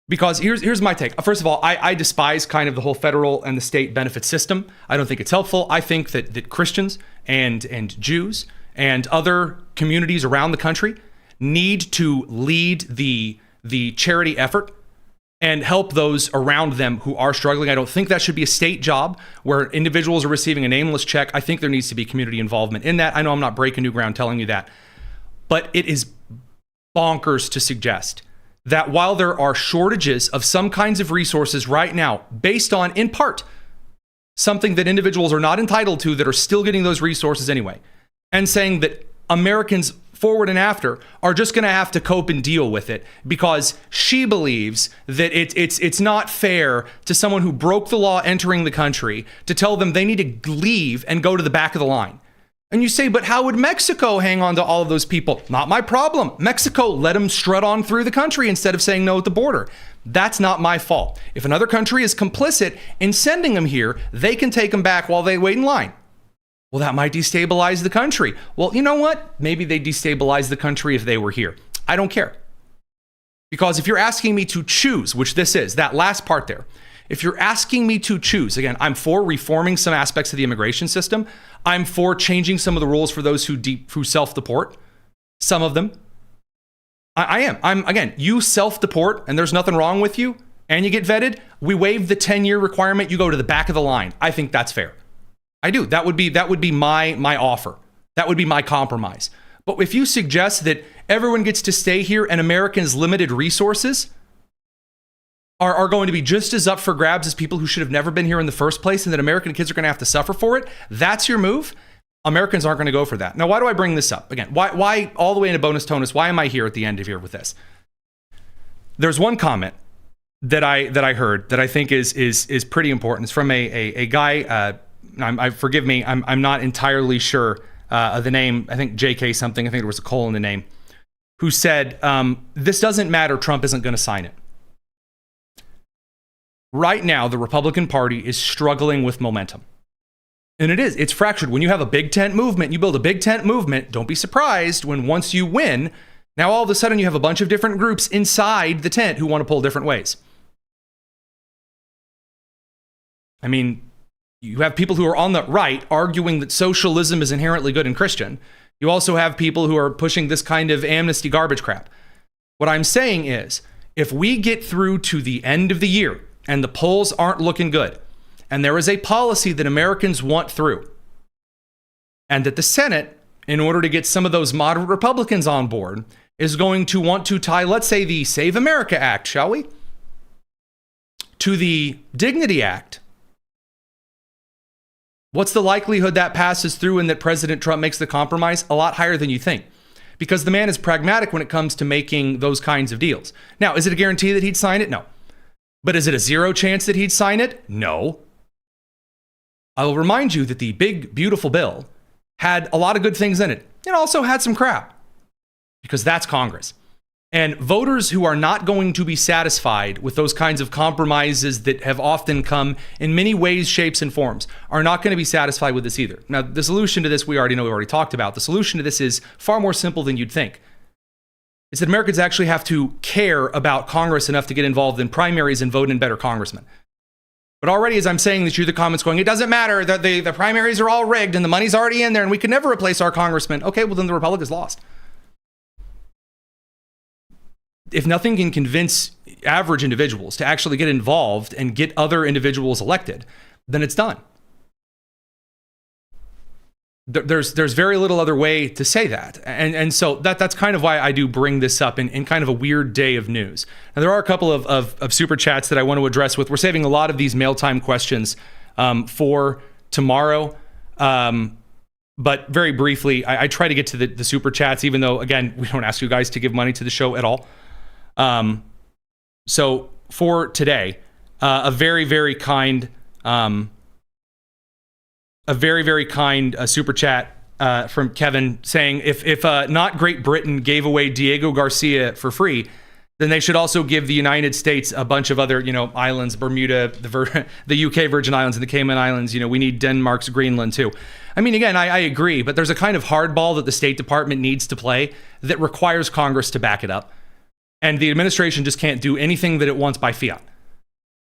Because here's my take. First of all, I despise kind of the whole federal and the state benefit system. I don't think it's helpful. I think that Christians and Jews and other communities around the country need to lead the charity effort and help those around them who are struggling. I don't think that should be a state job where individuals are receiving a nameless check. I think there needs to be community involvement in that. I know I'm not breaking new ground telling you that. But it is bonkers to suggest that while there are shortages of some kinds of resources right now, based on, in part, something that individuals are not entitled to that are still getting those resources anyway, and saying that Americans forward and after are just going to have to cope and deal with it because she believes that it's not fair to someone who broke the law entering the country to tell them they need to leave and go to the back of the line. And you say, but how would Mexico hang on to all of those people? Not my problem. Mexico let them strut on through the country instead of saying no at the border. That's not my fault. If another country is complicit in sending them here, they can take them back while they wait in line. Well, that might destabilize the country. Well, you know what? Maybe they destabilize the country if they were here. I don't care. Because if you're asking me to choose, which this is, that last part there, if you're asking me to choose, again, I'm for reforming some aspects of the immigration system. I'm for changing some of the rules for those who self-deport, some of them. I am. Again, you self-deport and there's nothing wrong with you and you get vetted. We waive the 10-year requirement. You go to the back of the line. I think that's fair. I do. That would be my offer. That would be my compromise. But if you suggest that everyone gets to stay here and Americans' limited resources are going to be just as up for grabs as people who should have never been here in the first place and that American kids are going to have to suffer for it, that's your move, Americans aren't going to go for that. Now, why do I bring this up? Again, why all the way into bonus tonus, why am I here at the end of here with this? There's one comment that I heard that I think is pretty important. It's from a guy, forgive me, I'm not entirely sure of the name. I think JK something, I think there was a colon in the name, who said, this doesn't matter, Trump isn't going to sign it. Right now, the Republican Party is struggling with momentum. And it's fractured. When you have a big tent movement, you build a big tent movement, don't be surprised when once you win, now all of a sudden you have a bunch of different groups inside the tent who want to pull different ways. I mean, you have people who are on the right arguing that socialism is inherently good and Christian. You also have people who are pushing this kind of amnesty garbage crap. What I'm saying is, if we get through to the end of the year and the polls aren't looking good, and there is a policy that Americans want through, and that the Senate, in order to get some of those moderate Republicans on board, is going to want to tie, let's say, the Save America Act, shall we, to the Dignity Act, what's the likelihood that passes through and that President Trump makes the compromise? A lot higher than you think. Because the man is pragmatic when it comes to making those kinds of deals. Now, is it a guarantee that he'd sign it? No. But is it a zero chance that he'd sign it? No. I will remind you that the big, beautiful bill had a lot of good things in it. It also had some crap. Because that's Congress. And voters who are not going to be satisfied with those kinds of compromises that have often come in many ways, shapes, and forms are not going to be satisfied with this either. Now, the solution to this, we already talked about. The solution to this is far more simple than you'd think. It's that Americans actually have to care about Congress enough to get involved in primaries and vote in better congressmen. But already, as I'm saying this, you the comments going, it doesn't matter, that the primaries are all rigged and the money's already in there and we can never replace our congressman. Okay, well then the Republic is lost. If nothing can convince average individuals to actually get involved and get other individuals elected, then it's done. There's very little other way to say that. And so that's kind of why I do bring this up in kind of a weird day of news. Now, there are a couple of super chats that I want to address with. We're saving a lot of these mail time questions for tomorrow. But very briefly, I try to get to the super chats, even though, again, we don't ask you guys to give money to the show at all. So for today, a very, very kind super chat from Kevin saying, if not Great Britain gave away Diego Garcia for free, then they should also give the United States a bunch of other, islands, Bermuda, the UK Virgin Islands and the Cayman Islands. We need Denmark's Greenland too. I mean, again, I agree, but there's a kind of hardball that the State Department needs to play that requires Congress to back it up. And the administration just can't do anything that it wants by fiat.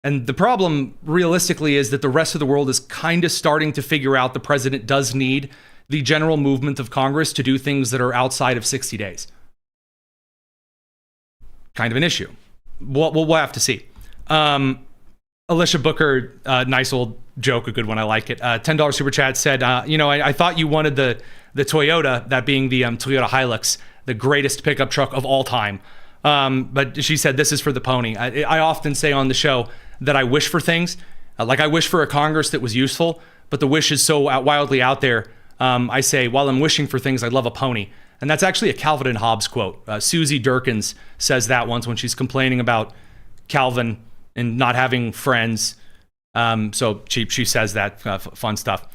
And the problem, realistically, is that the rest of the world is kind of starting to figure out the president does need the general movement of Congress to do things that are outside of 60 days. Kind of an issue. We'll have to see. Alicia Booker, nice old joke, a good one, I like it. $10 super chat said, I thought you wanted the Toyota, that being the Toyota Hilux, the greatest pickup truck of all time. But she said, this is for the pony. I often say on the show that I wish for things. Like I wish for a Congress that was useful, but the wish is so wildly out there. I say, while I'm wishing for things, I love a pony. And that's actually a Calvin and Hobbes quote. Susie Durkins says that once when she's complaining about Calvin and not having friends. So she says that, fun stuff.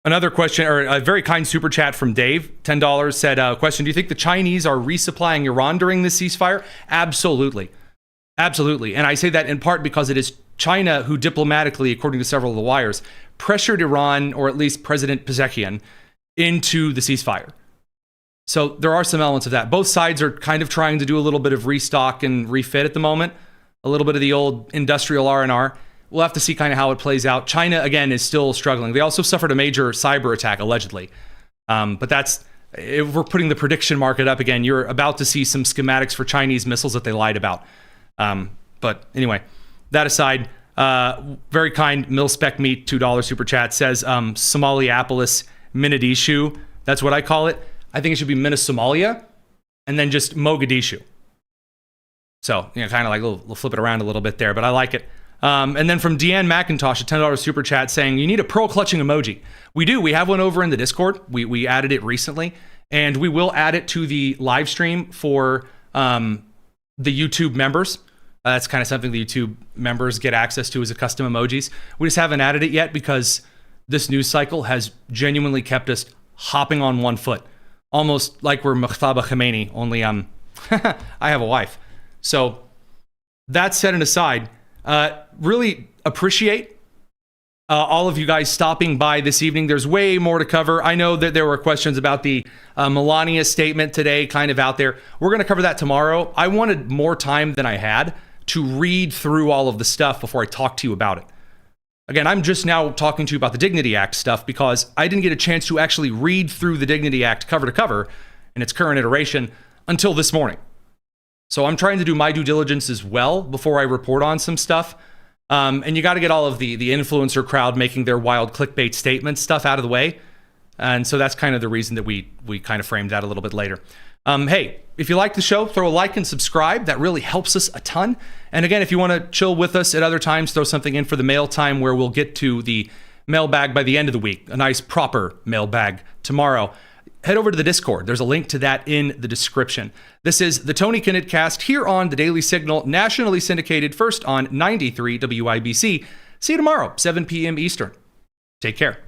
Another question, or a very kind super chat from Dave, $10 said, question, do you think the Chinese are resupplying Iran during this ceasefire? Absolutely. Absolutely. And I say that in part because it is China who diplomatically, according to several of the wires, pressured Iran, or at least President Pezeshkian, into the ceasefire. So there are some elements of that. Both sides are kind of trying to do a little bit of restock and refit at the moment, a little bit of the old industrial R&R. We'll have to see kind of how it plays out. China, again, is still struggling. They also suffered a major cyber attack, allegedly. But that's, if we're putting the prediction market up again, you're about to see some schematics for Chinese missiles that they lied about. But anyway, that aside, very kind Mil-Spec Meat, $2 super chat says, Somaliapolis, Mogadishu. That's what I call it. I think it should be Somalia and then just Mogadishu. So, kind of like we'll flip it around a little bit there, but I like it. And then from Deanne McIntosh, a $10 super chat saying, you need a pearl clutching emoji. We do. We have one over in the Discord. We added it recently, and we will add it to the live stream for the YouTube members. That's kind of something the YouTube members get access to as a custom emojis. We just haven't added it yet because this news cycle has genuinely kept us hopping on one foot. Almost like we're Muqtada Khomeini, only I have a wife. So that said and aside, really appreciate all of you guys stopping by this evening. There's way more to cover. I know that there were questions about the Melania statement today kind of out there. We're going to cover that tomorrow. I wanted more time than I had to read through all of the stuff before I talk to you about it. Again, I'm just now talking to you about the Dignity Act stuff because I didn't get a chance to actually read through the Dignity Act cover to cover in its current iteration until this morning. So I'm trying to do my due diligence as well before I report on some stuff. And you got to get all of the influencer crowd making their wild clickbait statements stuff out of the way. And so that's kind of the reason that we kind of framed that a little bit later. Hey, if you like the show, throw a like and subscribe. That really helps us a ton. And again, if you want to chill with us at other times, throw something in for the mail time where we'll get to the mailbag by the end of the week. A nice proper mailbag tomorrow. Head over to the Discord. There's a link to that in the description. This is the Tony Kinnett Cast here on the Daily Signal, nationally syndicated first on 93 WIBC. See you tomorrow, 7 p.m. Eastern. Take care.